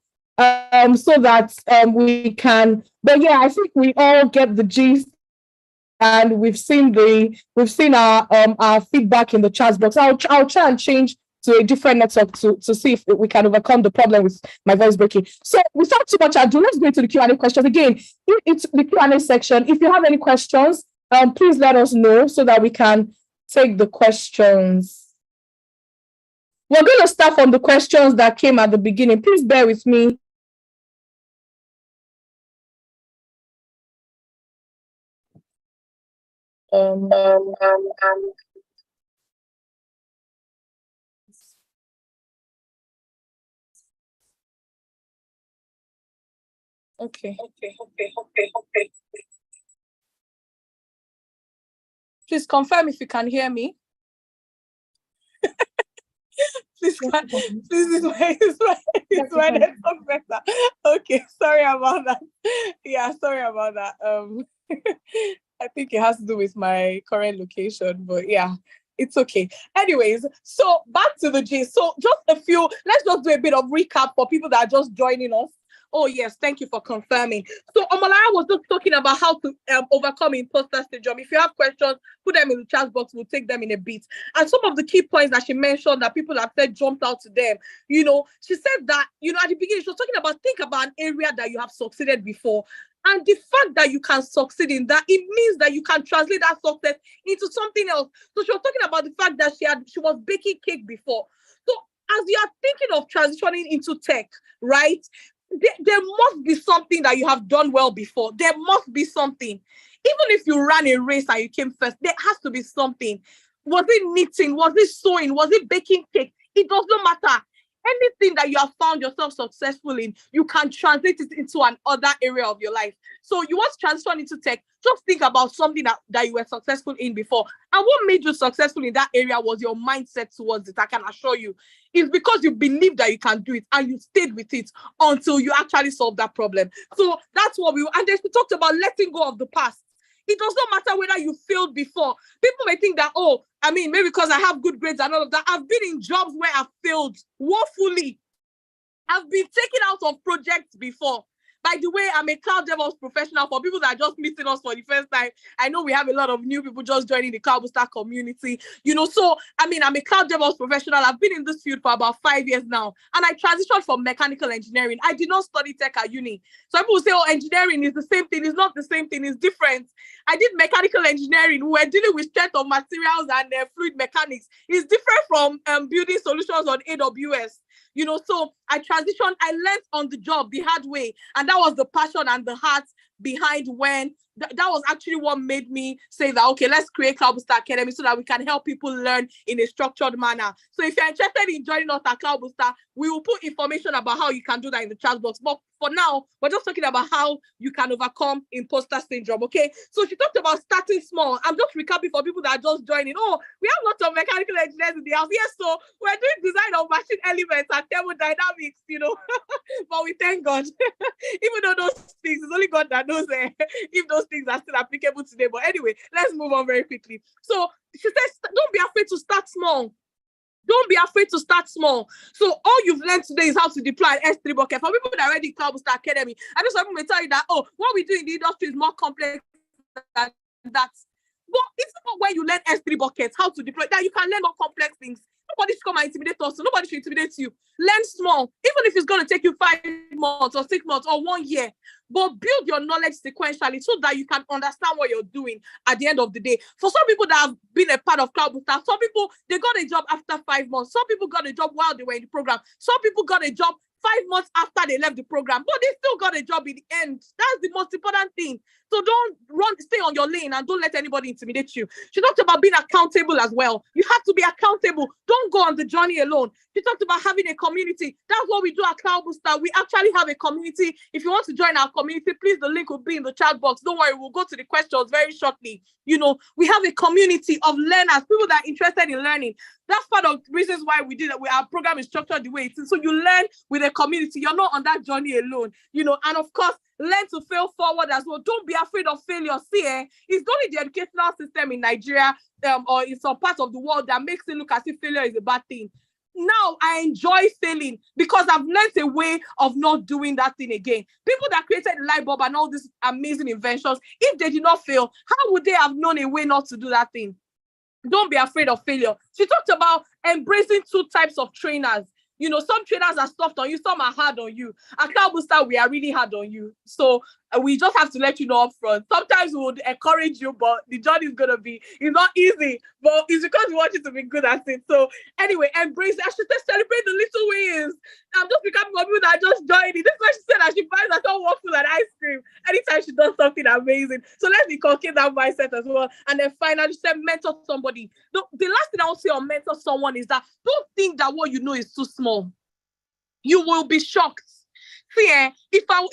so that we can. But yeah, I think we all get the gist, and we've seen our feedback in the chat box. I'll try and change to a different network to see if we can overcome the problem with my voice breaking. So without too much ado, let's go into the Q&A questions again. It's the Q&A section. If you have any questions, please let us know so that we can take the questions. We're going to start from the questions that came at the beginning. Please bear with me. Okay. Please confirm if you can hear me. Please, it's my network better. Okay, sorry about that. Yeah, sorry about that. I think it has to do with my current location, but yeah, it's okay. Anyways, so back to the gist. So just let's just do a bit of recap for people that are just joining us. Oh, yes. Thank you for confirming. So Omolara was just talking about how to overcome imposter syndrome. If you have questions, put them in the chat box. We'll take them in a bit. And some of the key points that she mentioned that people have said jumped out to them. She said that, at the beginning, she was talking about, think about an area that you have succeeded before. And the fact that you can succeed in that, it means that you can translate that success into something else. So she was talking about the fact that she was baking cake before. So as you are thinking of transitioning into tech, right? There must be something that you have done well before. There must be something. Even if you ran a race and you came first, there has to be something. Was it knitting? Was it sewing? Was it baking cake? It doesn't matter. Anything that you have found yourself successful in, you can translate it into another area of your life. So you want to transition into tech, just think about something that you were successful in before. And what made you successful in that area was your mindset towards it. I can assure you. It's because you believe that you can do it and you stayed with it until you actually solve that problem. So that's what and then we talked about letting go of the past. It does not matter whether you failed before. People may think that, oh, I mean, maybe because I have good grades and all of that. I've been in jobs where I've failed woefully. I've been taken out of projects before. By the way, I'm a cloud DevOps professional. For people that are just meeting us for the first time, I know we have a lot of new people just joining the Cloud Booster community. So I mean, I'm a cloud DevOps professional. I've been in this field for about 5 years now, and I transitioned from mechanical engineering. I did not study tech at uni. So people say, oh, engineering is the same thing. It's not the same thing. It's different. I did mechanical engineering. We were dealing with strength of materials and fluid mechanics. It's different from building solutions on AWS. So I transitioned, I learned on the job the hard way. And that was the passion and the heart behind when that was actually what made me say that, okay, let's create Cloud Booster Academy so that we can help people learn in a structured manner. So if you're interested in joining us at Cloud Booster, we will put information about how you can do that in the chat box. But for now, we're just talking about how you can overcome imposter syndrome, okay? So she talked about starting small. I'm just recapping for people that are just joining. Oh, we have lots of mechanical engineers in the house. Yes, so we're doing design of machine elements and thermodynamics, but we thank God. Even though those things, it's only God that knows if those things are still applicable today. But anyway, let's move on very quickly. So she says, don't be afraid to start small. Don't be afraid to start small. So all you've learned today is how to deploy an S3 bucket. For people that are already in Cloud Booster Academy, I know some people may tell you that, oh, what we do in the industry is more complex than that. But it's not when you learn S3 buckets, how to deploy, that you can learn more complex things. Nobody should come and intimidate us. So nobody should intimidate you. Learn small, even if it's going to take you 5 months or 6 months or 1 year. But build your knowledge sequentially so that you can understand what you're doing at the end of the day. For some people that have been a part of Cloud Booster, some people, they got a job after 5 months. Some people got a job while they were in the program. Some people got a job 5 months after they left the program, but they still got a job in the end. That's the most important thing. So don't stay on your lane and don't let anybody intimidate you. She talked about being accountable as well. You have to be accountable. Don't go on the journey alone. She talked about having a community. That's what we do at Cloud Booster. We actually have a community. If you want to join our community, please, the link will be in the chat box. Don't worry, we'll go to the questions very shortly. We have a community of learners, people that are interested in learning. That's part of the reasons why we did it. Our program is structured the way it is. So you learn with a community. You're not on that journey alone, and of course, learn to fail forward as well. Don't be afraid of failure. See, it's only the educational system in Nigeria or in some parts of the world that makes it look as if failure is a bad thing. Now I enjoy failing because I've learned a way of not doing that thing again. People that created the light bulb and all these amazing inventions, if they did not fail, how would they have known a way not to do that thing? Don't be afraid of failure. She talked about embracing 2 types of trainers. Some trainers are soft on you, some are hard on you. At Cloud Booster, we are really hard on you. So we just have to let you know up front. Sometimes we would encourage you, but the journey is going to be, it's not easy, but it's because we want you to be good at it. So anyway, embrace it. I should say celebrate the little wins. I'm just becoming one people that just joined it. This is what she said, that she buys herself waffle and ice cream anytime she does something amazing. So let's inculcate that mindset as well. And then finally, she said mentor somebody. The last thing I will say on mentor someone is that don't think that what you know is too small. You will be shocked. See, if I was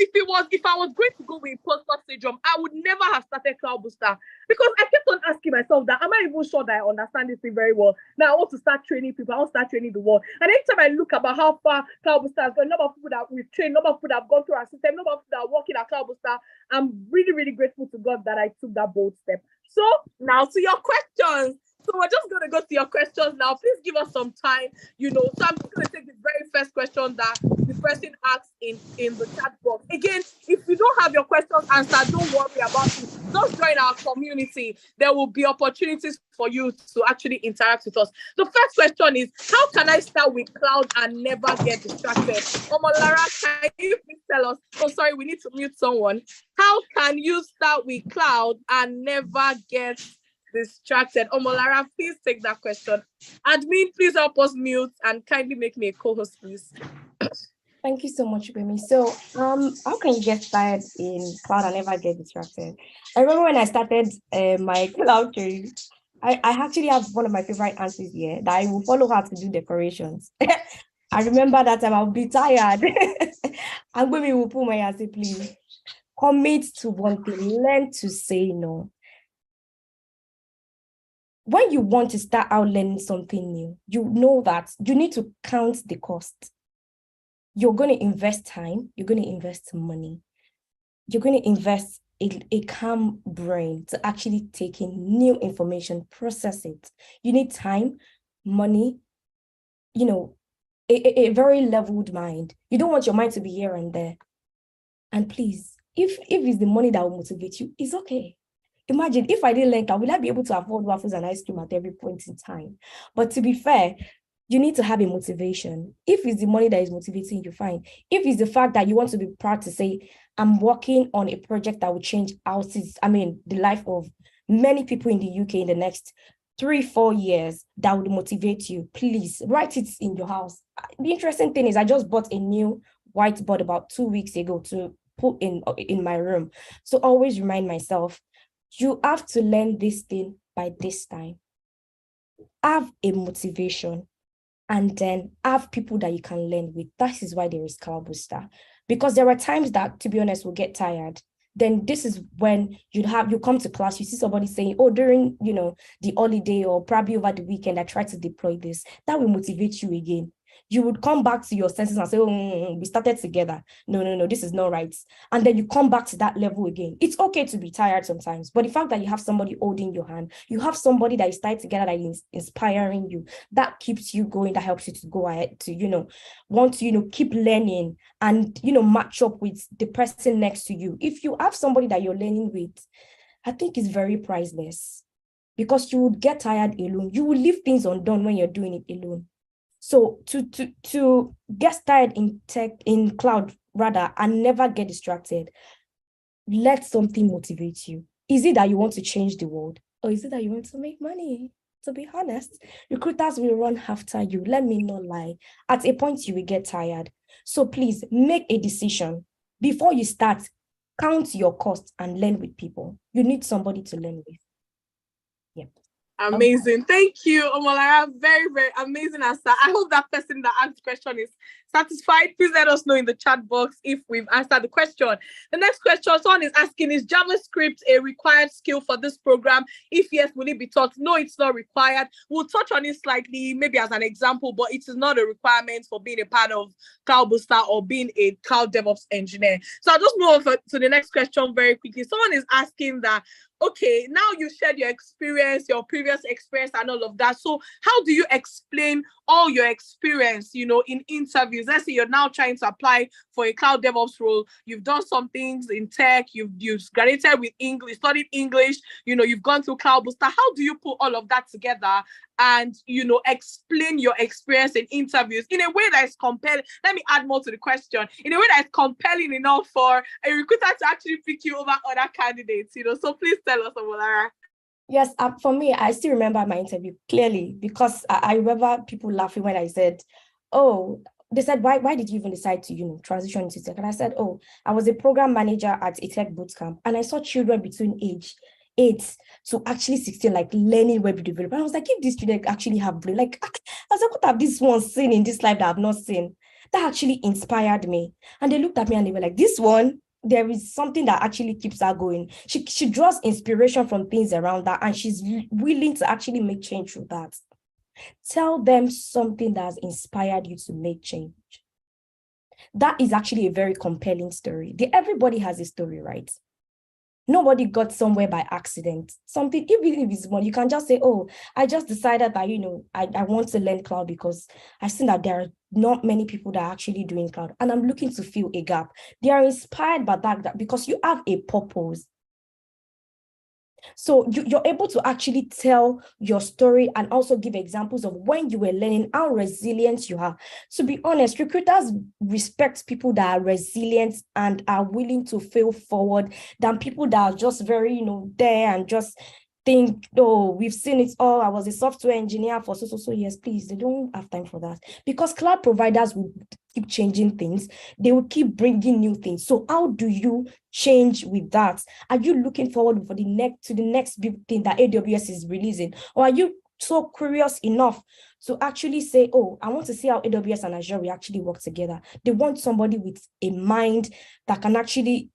going to go with imposter syndrome, I would never have started Cloud Booster because I kept on asking myself that, am I even sure that I understand this thing very well? Now I want to start training people. I want to start training the world. And anytime I look about how far Cloud Booster has gone, number of people that we've trained, number of people that have gone through our system, number of people that are working at Cloud Booster, I'm really, really grateful to God that I took that bold step. So now to your questions. So we're just going to go to your questions now. Please give us some time, So I'm just going to take the very first question that the person asked in the chat box. Again, if you don't have your questions answered, don't worry about it. just join our community. There will be opportunities for you to actually interact with us. The first question is, how can I start with cloud and never get distracted? Lara, can you please tell us? Oh, sorry, we need to mute someone. How can you start with cloud and never get distracted? Lara, please take that question. Admin, please help us mute and kindly make me a co-host, please. Thank you so much, Bimi. So, how can you get started in cloud and never get distracted? I remember when I started my cloud journey, I actually have one of my favorite answers here that I will follow her to do decorations. I remember that time I'll be tired. And Bimi will pull my hand and say, please, commit to one thing, learn to say no. When you want to start out learning something new, you know that you need to count the cost. You're going to invest time, you're going to invest money, you're going to invest a calm brain to actually take in new information, process it. You need time, money, a very leveled mind. You don't want your mind to be here and there. And please, if it's the money that will motivate you, it's okay. Imagine if I didn't learn that, will I be able to afford waffles and ice cream at every point in time? But to be fair, you need to have a motivation. If it's the money that is motivating you, fine. If it's the fact that you want to be proud to say, I'm working on a project that will change the life of many people in the UK in the next 3-4 years, that would motivate you, please write it in your house. The interesting thing is I just bought a new whiteboard about 2 weeks ago to put in my room. So always remind myself, you have to learn this thing by this time. Have a motivation. And then have people that you can learn with. That is why there is Cloud Booster. Because there are times that, to be honest, we'll get tired. Then this is when you come to class, you see somebody saying, oh, during, the holiday or probably over the weekend, I tried to deploy this. That will motivate you again. You would come back to your senses and say, we started together. No, this is not right. And then you come back to that level again. It's okay to be tired sometimes, but the fact that you have somebody holding your hand, you have somebody that is tied together that is inspiring you, that keeps you going, that helps you to go ahead to, want to, keep learning and, match up with the person next to you. If you have somebody that you're learning with, I think it's very priceless because you would get tired alone. You will leave things undone when you're doing it alone. So to get started in cloud rather, and never get distracted, let something motivate you. Is it that you want to change the world, or is it that you want to make money? To be honest, recruiters will run after you. Let me not lie. At a point, you will get tired. So please make a decision before you start. Count your costs and learn with people. You need somebody to learn with. Yep. Amazing. Thank you, Omolara. Very, very amazing answer. I hope that person that asked the question is satisfied. Please let us know in the chat box if we've answered the question. The next question someone is asking, is JavaScript a required skill for this program? If yes, will it be taught? No, it's not required. We'll touch on it slightly, maybe as an example, but it is not a requirement for being a part of Cloud Booster or being a cloud DevOps engineer. So I'll just move on to the next question very quickly. Someone is asking that, okay, now you shared your experience, your previous experience and all of that. So how do you explain all your experience, in interviews? Let's say you're now trying to apply for a cloud DevOps role. You've done some things in tech, you've graduated with English, studied English, you've gone through Cloud Booster. How do you put all of that together and, explain your experience in interviews in a way that is compelling? Let me add more to the question. In a way that is compelling enough for a recruiter to actually pick you over other candidates, So please tell us, Omolara. Yes, for me, I still remember my interview clearly because I remember people laughing when I said, oh, they said, why did you even decide to, transition into tech? And I said, oh, I was a program manager at a tech bootcamp and I saw children between age 8 to actually 16, like learning web development. I was like, if these children actually have brain, like, I was like, what have these ones seen in this life that I've not seen? That actually inspired me. And they looked at me and they were like, this one, there is something that actually keeps her going. She draws inspiration from things around her and she's willing to actually make change through that. Tell them something that has inspired you to make change. That is actually a very compelling story. Everybody has a story, right? Nobody got somewhere by accident. Something, even if it's one, you can just say, oh, I just decided that, I want to learn cloud because I've seen that there are not many people that are actually doing cloud and I'm looking to fill a gap. They are inspired by that because you have a purpose. So you're able to actually tell your story and also give examples of when you were learning, how resilient you are. To be honest, recruiters respect people that are resilient and are willing to fail forward than people that are just very, there and just think, oh, we've seen it all. I was a software engineer for so years. Please, they don't have time for that, because cloud providers will keep changing things. They will keep bringing new things. So how do you change with that? Are you looking forward for the next big thing that AWS is releasing, or are you so curious enough to actually say, oh, I want to see how AWS and Azure will actually work together? They want somebody with a mind that can actually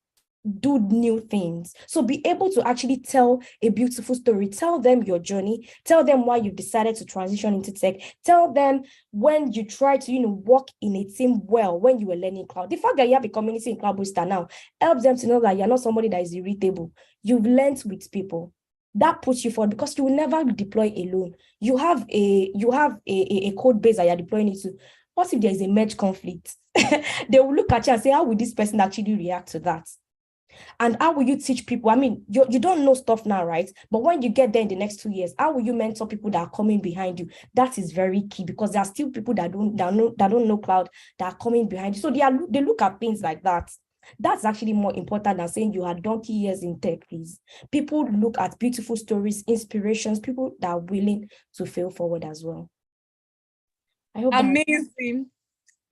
do new things. So be able to actually tell a beautiful story, tell them your journey, tell them why you decided to transition into tech, tell them when you try to, work in a team well, when you were learning cloud. The fact that you have a community in Cloud Booster now helps them to know that you're not somebody that is irritable. You've learned with people. That puts you forward, because you will never deploy alone. You have a code base that you're deploying it to. What if there is a merge conflict? They will look at you and say, how will this person actually react to that? And how will you teach people? I mean, you don't know stuff now, right? But when you get there in the next 2 years, how will you mentor people that are coming behind you? That is very key, because there are still people that don't know cloud that are coming behind you. So they look at things like that. That's actually more important than saying you had donkey years in tech, please. People look at beautiful stories, inspirations, people that are willing to fail forward as well. I hope amazing.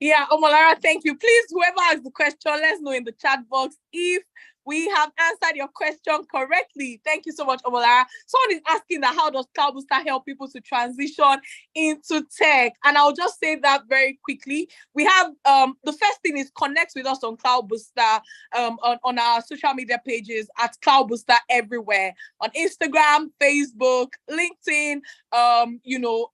Yeah, Omolara, thank you. Please, whoever has the question, let's know in the chat box if we have answered your question correctly. Thank you so much, Omolara. Someone is asking that how does Cloud Booster help people to transition into tech? And I'll just say that very quickly. We have the first thing is connect with us on Cloud Booster on our social media pages at Cloud Booster everywhere, on Instagram, Facebook, LinkedIn,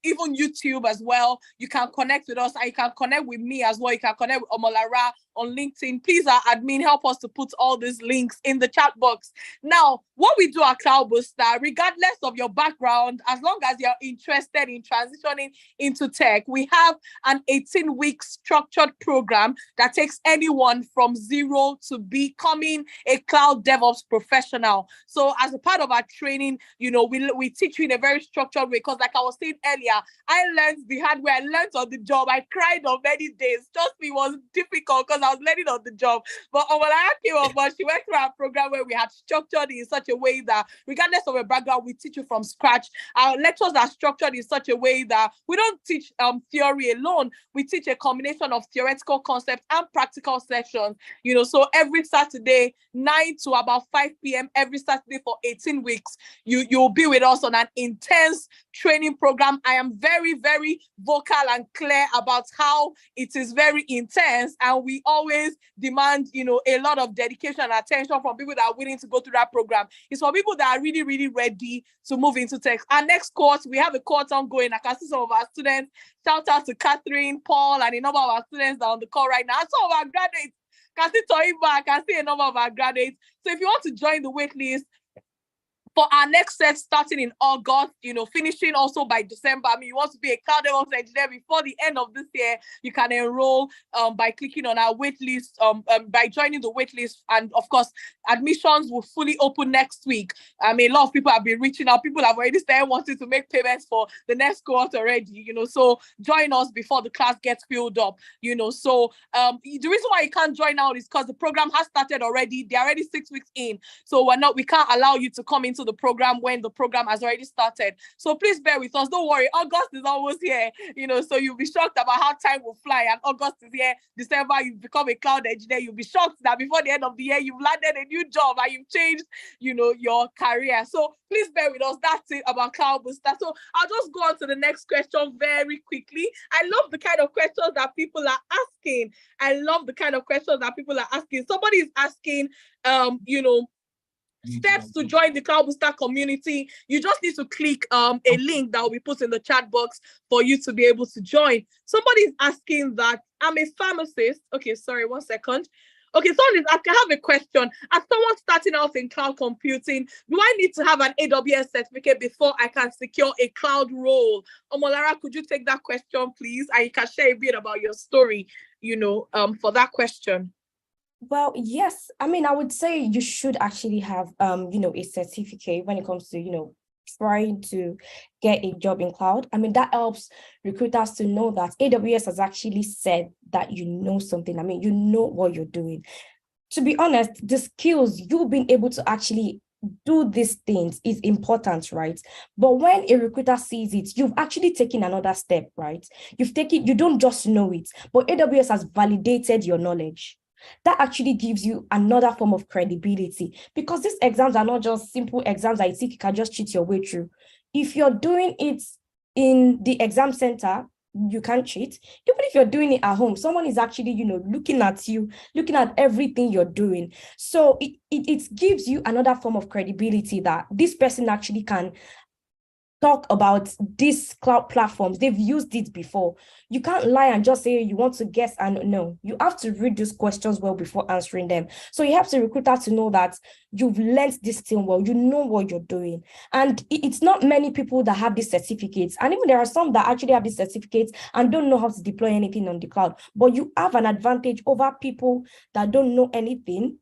even YouTube as well. You can connect with us, and you can connect with me as well. You can connect with Omolara on LinkedIn. Please, our admin, help us to put all these links in the chat box. Now, what we do at Cloud Booster, regardless of your background, as long as you're interested in transitioning into tech, we have an 18-week structured program that takes anyone from zero to becoming a cloud DevOps professional. So as a part of our training, we teach you in a very structured way, because like I was saying earlier, I learned the hard way. I learned on the job. I cried on many days. Trust me, it was difficult because I was learning on the job. But when I came on board, she went through our program where we had structured in such a way that regardless of your background, we teach you from scratch. Our lectures are structured in such a way that we don't teach theory alone. We teach a combination of theoretical concepts and practical sessions. So every Saturday, 9 to about 5 p.m. every Saturday for 18 weeks, you'll be with us on an intense training program. I am very, very vocal and clear about how it is very intense, and we always demand, a lot of dedication and attention from people that are willing to go through that program. It's for people that are really, really ready to move into tech. Our next course, we have a course ongoing. I can see some of our students. Shout out to Catherine, Paul, and a number of our students that are on the call right now. And some of our graduates. I can see Toiba, I can see a number of our graduates. So if you want to join the wait list for our next set starting in August, finishing also by December. I mean, you want to be a cloud DevOps engineer before the end of this year, you can enroll by clicking on our wait list, by joining the wait list. And of course, admissions will fully open next week. I mean, a lot of people have been reaching out. People have already started wanting to make payments for the next cohort already, so join us before the class gets filled up, So the reason why you can't join now is because the program has started already. They're already 6 weeks in. So we can't allow you to come into the program when the program has already started. So please bear with us. Don't worry. August is almost here, so you'll be shocked about how time will fly. And August is here. December, you've become a cloud engineer. You'll be shocked that before the end of the year, you've landed a new job and you've changed, your career. So please bear with us. That's it about Cloud Booster. So I'll just go on to the next question very quickly. I love the kind of questions that people are asking. Somebody is asking, steps to join the Cloud Booster community. You just need to click a link that will be put in the chat box for you to be able to join. Somebody is asking that I'm a pharmacist. Okay, sorry, 1 second. Okay, someone is asking, I have a question. As someone starting out in cloud computing, do I need to have an AWS certificate before I can secure a cloud role? Omolara, could you take that question, please? And you can share a bit about your story, for that question. Well, yes. I mean, I would say you should actually have, a certificate when it comes to, trying to get a job in cloud. I mean, that helps recruiters to know that AWS has actually said that you know something. I mean, you know what you're doing. To be honest, the skills you've been able to actually do these things is important, right? But when a recruiter sees it, you've actually taken another step, right? You don't just know it, but AWS has validated your knowledge. That actually gives you another form of credibility, because these exams are not just simple exams that you think you can just cheat your way through. If you're doing it in the exam center, you can't cheat. Even if you're doing it at home, someone is actually, looking at you, looking at everything you're doing. So it gives you another form of credibility that this person actually can talk about these cloud platforms. They've used it before. You can't lie and just say you want to guess and no. You have to read those questions well before answering them. So it helps a recruiter to know that you've learned this thing well, you know what you're doing. And it's not many people that have these certificates. And even there are some that actually have these certificates and don't know how to deploy anything on the cloud. But you have an advantage over people that don't know anything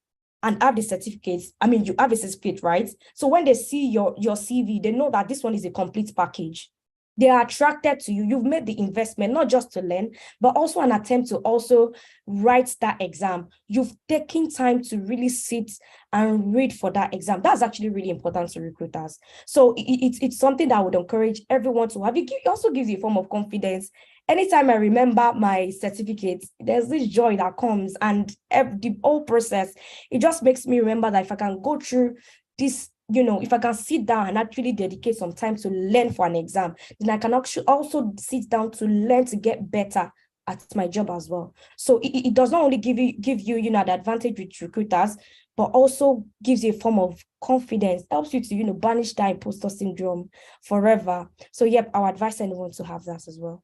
and have the certificates. I mean, you have a certificate, right? So when they see your CV, they know that this one is a complete package. They are attracted to you. You've made the investment, not just to learn, but also an attempt to also write that exam. You've taken time to really sit and read for that exam. That's actually really important to recruiters. So it's something that I would encourage everyone to have. It also gives you a form of confidence. Anytime I remember my certificates, there's this joy that comes, and the whole process, it just makes me remember that if I can go through this, if I can sit down and actually dedicate some time to learn for an exam, then I can actually also sit down to learn to get better at my job as well. So it does not only give you, the advantage with recruiters, but also gives you a form of confidence, helps you to, banish that imposter syndrome forever. So yep, I would advise anyone to have that as well.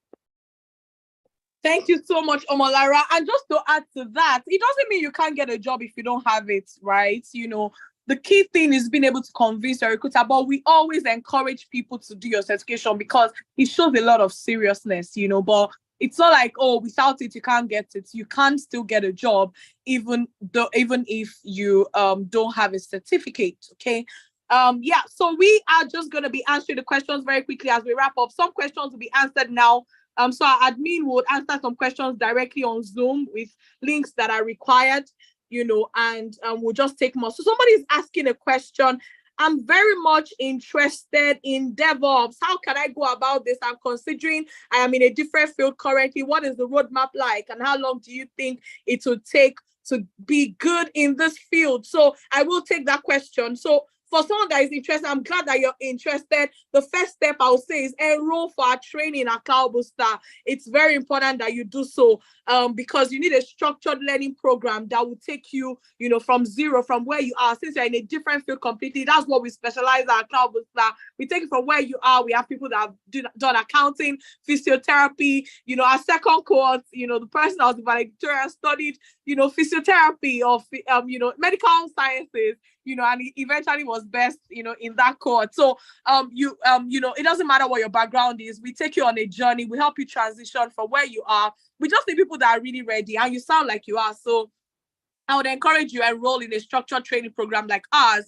Thank you so much, Omolara. And just to add to that, it doesn't mean you can't get a job if you don't have it, right? The key thing is being able to convince your recruiter, but we always encourage people to do your certification because it shows a lot of seriousness, but it's not like, oh, without it, you can't get it. You can still get a job, even if you don't have a certificate, okay? So we are just going to be answering the questions very quickly as we wrap up. Some questions will be answered now. So our admin would answer some questions directly on Zoom with links that are required, and we'll just take more. So somebody's asking a question. I'm very much interested in DevOps. How can I go about this? I'm considering I am in a different field currently. What is the roadmap like? And how long do you think it will take to be good in this field? So I will take that question. So for someone that is interested, I'm glad that you're interested. The first step I would say is enroll for our training at Cloud Booster. It's very important that you do so because you need a structured learning program that will take you, from zero, from where you are. Since you're in a different field completely, that's what we specialize at Cloud Booster. We take it from where you are. We have people that have done accounting, physiotherapy. Our second cohort, the person that was the valedictorian studied, physiotherapy or, medical sciences. And he eventually was best, in that cohort. So, it doesn't matter what your background is. We take you on a journey. We help you transition from where you are. We just need people that are really ready, and you sound like you are. So I would encourage you to enroll in a structured training program like ours,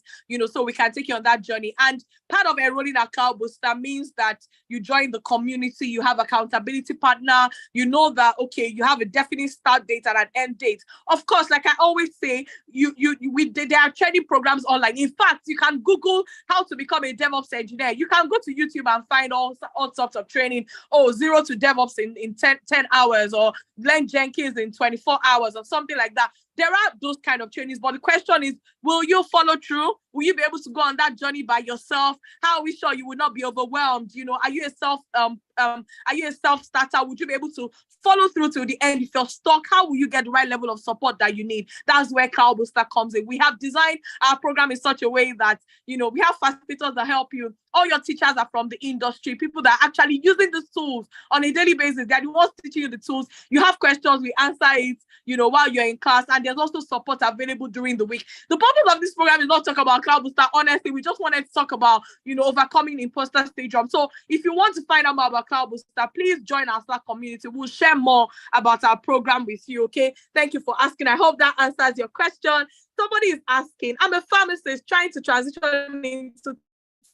so we can take you on that journey. And part of enrolling at Cloud Booster means that you join the community, you have accountability partner, you know that, okay, you have a definite start date and an end date. Of course, like I always say, there are training programs online. In fact, you can Google how to become a DevOps engineer. You can go to YouTube and find all sorts of training. Oh, 0 to DevOps in 10 hours, or learn Jenkins in 24 hours or something like that. There are those kind of trainings, but the question is, will you follow through? Will you be able to go on that journey by yourself? How are we sure you will not be overwhelmed? Are you a self-starter? Would you be able to follow through to the end? If you're stuck, how will you get the right level of support that you need? That's where Cloud Booster comes in. We have designed our program in such a way that, we have facilitators that help you. All your teachers are from the industry, people that are actually using the tools on a daily basis. They're the ones teaching you the tools. You have questions, we answer it, while you're in class. And there's also support available during the week. The purpose of this program is not to talk about about Cloud Booster. Honestly, we just wanted to talk about, overcoming imposter syndrome. So if you want to find out more about Cloud Booster, please join our Slack community. We'll share more about our program with you, okay? Thank you for asking. I hope that answers your question. Somebody is asking, I'm a pharmacist trying to transition into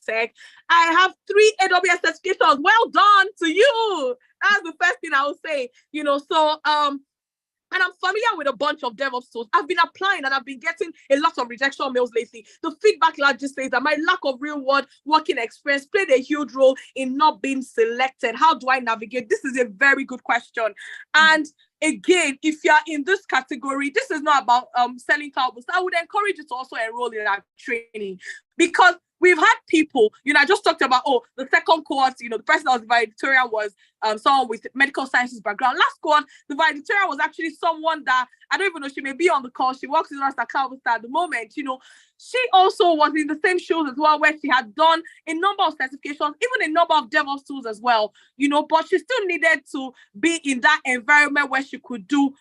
tech. I have 3 AWS certifications. Well done to you. That's the first thing I would say. And I'm familiar with a bunch of DevOps tools. I've been applying and I've been getting a lot of rejection mails lately. The feedback largely says that my lack of real-world working experience played a huge role in not being selected. How do I navigate? This is a very good question. And again, if you're in this category, this is not about selling Cloud Booster. I would encourage you to also enroll in our training, because we've had people, I just talked about, the second cohort, the person that was valedictorian was someone with medical sciences background. Last cohort, the valedictorian was actually someone that, I don't even know, she may be on the call. She works with us at Cloud Booster at the moment. She also was in the same shoes as well, where she had done a number of certifications, even a number of DevOps tools as well, but she still needed to be in that environment where she could do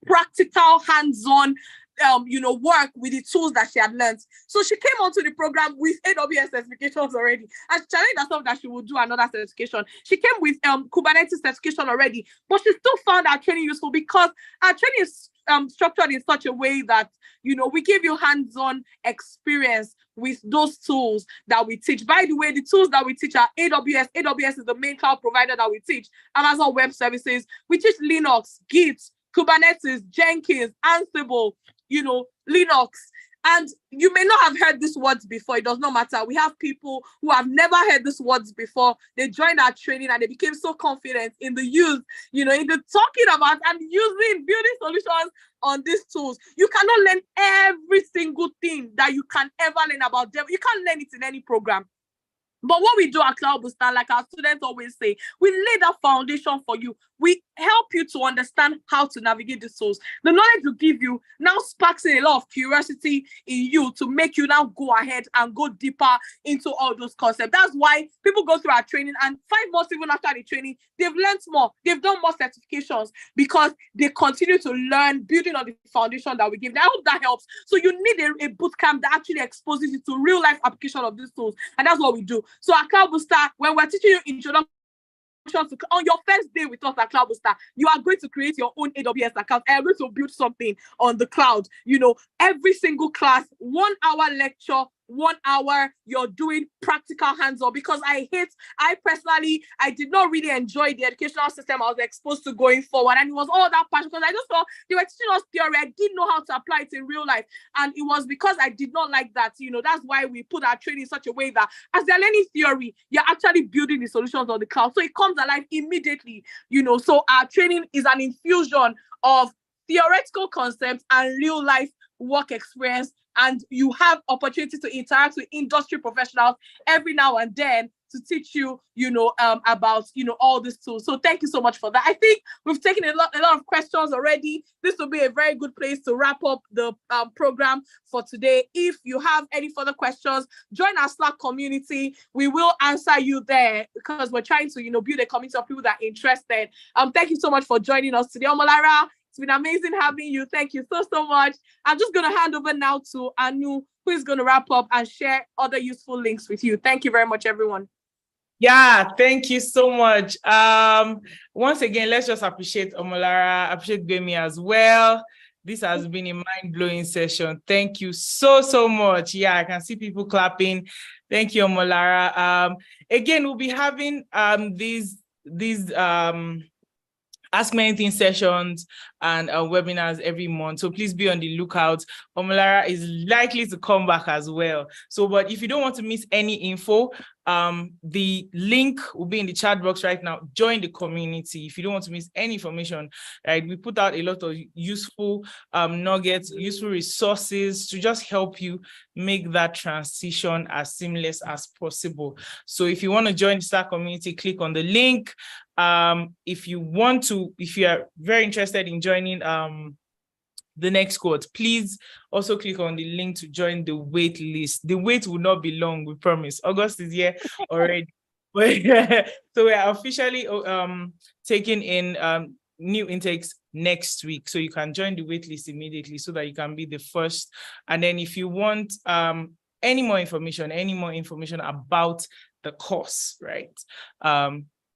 practical, hands-on work with the tools that she had learned. So she came onto the program with AWS certifications already, and she challenged herself that she would do another certification. She came with Kubernetes certification already, but she still found our training useful, because our training is structured in such a way that, we give you hands-on experience with those tools that we teach. By the way, the tools that we teach are AWS. AWS is the main cloud provider that we teach. Amazon Web Services. We teach Linux, Git, Kubernetes, Jenkins, Ansible, Linux. And you may not have heard these words before. It does not matter. We have people who have never heard these words before. They joined our training and they became so confident in the use, in the talking about and building solutions on these tools. You cannot learn every single thing that you can ever learn about them. You can't learn it in any program. But what we do at Cloud Booster, like our students always say, we lay that foundation for you. We help you to understand how to navigate these tools. The knowledge we give you now sparks a lot of curiosity in you to make you now go ahead and go deeper into all those concepts. That's why people go through our training, and 5 months even after the training, they've learned more. They've done more certifications because they continue to learn, building on the foundation that we give them. I hope that helps. So you need a boot camp that actually exposes you to real life application of these tools. And that's what we do. So at Cloud Booster, when we're teaching you introduction on your first day with us at Cloud Booster, you are going to create your own AWS account and you're going to build something on the cloud. Every single class, 1 hour lecture, 1 hour, you're doing practical hands-on, because I personally did not really enjoy the educational system I was exposed to going forward. And it was all that passion, because I just thought they were teaching us theory. I didn't know how to apply it in real life. And it was because I did not like that. That's why we put our training in such a way that as they're learning theory, you're actually building the solutions on the cloud. So it comes alive immediately, So our training is an infusion of theoretical concepts and real life work experience, and you have opportunity to interact with industry professionals every now and then to teach you, about, all these tools. So thank you so much for that. I think we've taken a lot of questions already. This will be a very good place to wrap up the program for today. If you have any further questions, join our Slack community. We will answer you there, because we're trying to, build a community of people that are interested. Thank you so much for joining us today, Omolara. It's been amazing having you. Thank you so much. I'm just going to hand over now to Anu, who is going to wrap up and share other useful links with you. Thank you very much, everyone. Yeah, thank you so much. Once again, let's just appreciate Omolara, appreciate Gbemi as well. This has been a mind-blowing session. Thank you so much. Yeah, I can see people clapping. Thank you, Omolara. Again, we'll be having these Ask Me Anything sessions and webinars every month. So please be on the lookout. Omolara is likely to come back as well. So, but if you don't want to miss any info, the link will be in the chat box right now. Join the community if you don't want to miss any information. Right, we put out a lot of useful nuggets, useful resources to just help you make that transition as seamless as possible. So if you want to join the Slack community, click on the link. If you are very interested in joining the next cohort, please also click on the link to join the wait list. The wait will not be long, we promise. August is here already. So we are officially taking in new intakes next week. So you can join the wait list immediately so that you can be the first. And then if you want any more information about the course, right?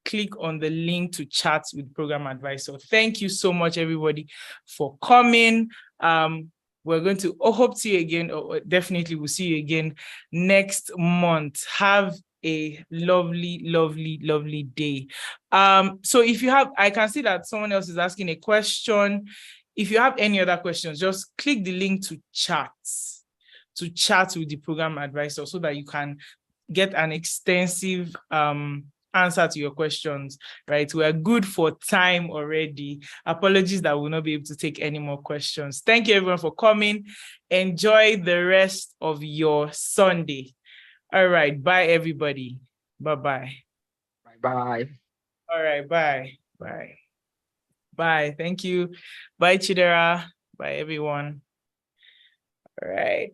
Click on the link to chat with program advisor. Thank you so much, everybody, for coming. We're going to hope to see you again, or definitely we'll see you again next month. Have a lovely, lovely, lovely day. So if you have, I can see that someone else is asking a question. If you have any other questions, just click the link to chat with the program advisor so that you can get an extensive answer to your questions, right? We are good for time already. Apologies that we'll not be able to take any more questions. Thank you everyone for coming. Enjoy the rest of your Sunday. All right, bye everybody. Bye-bye. Bye. All right, bye. Bye. Bye, thank you. Bye, Chidera. Bye, everyone. All right.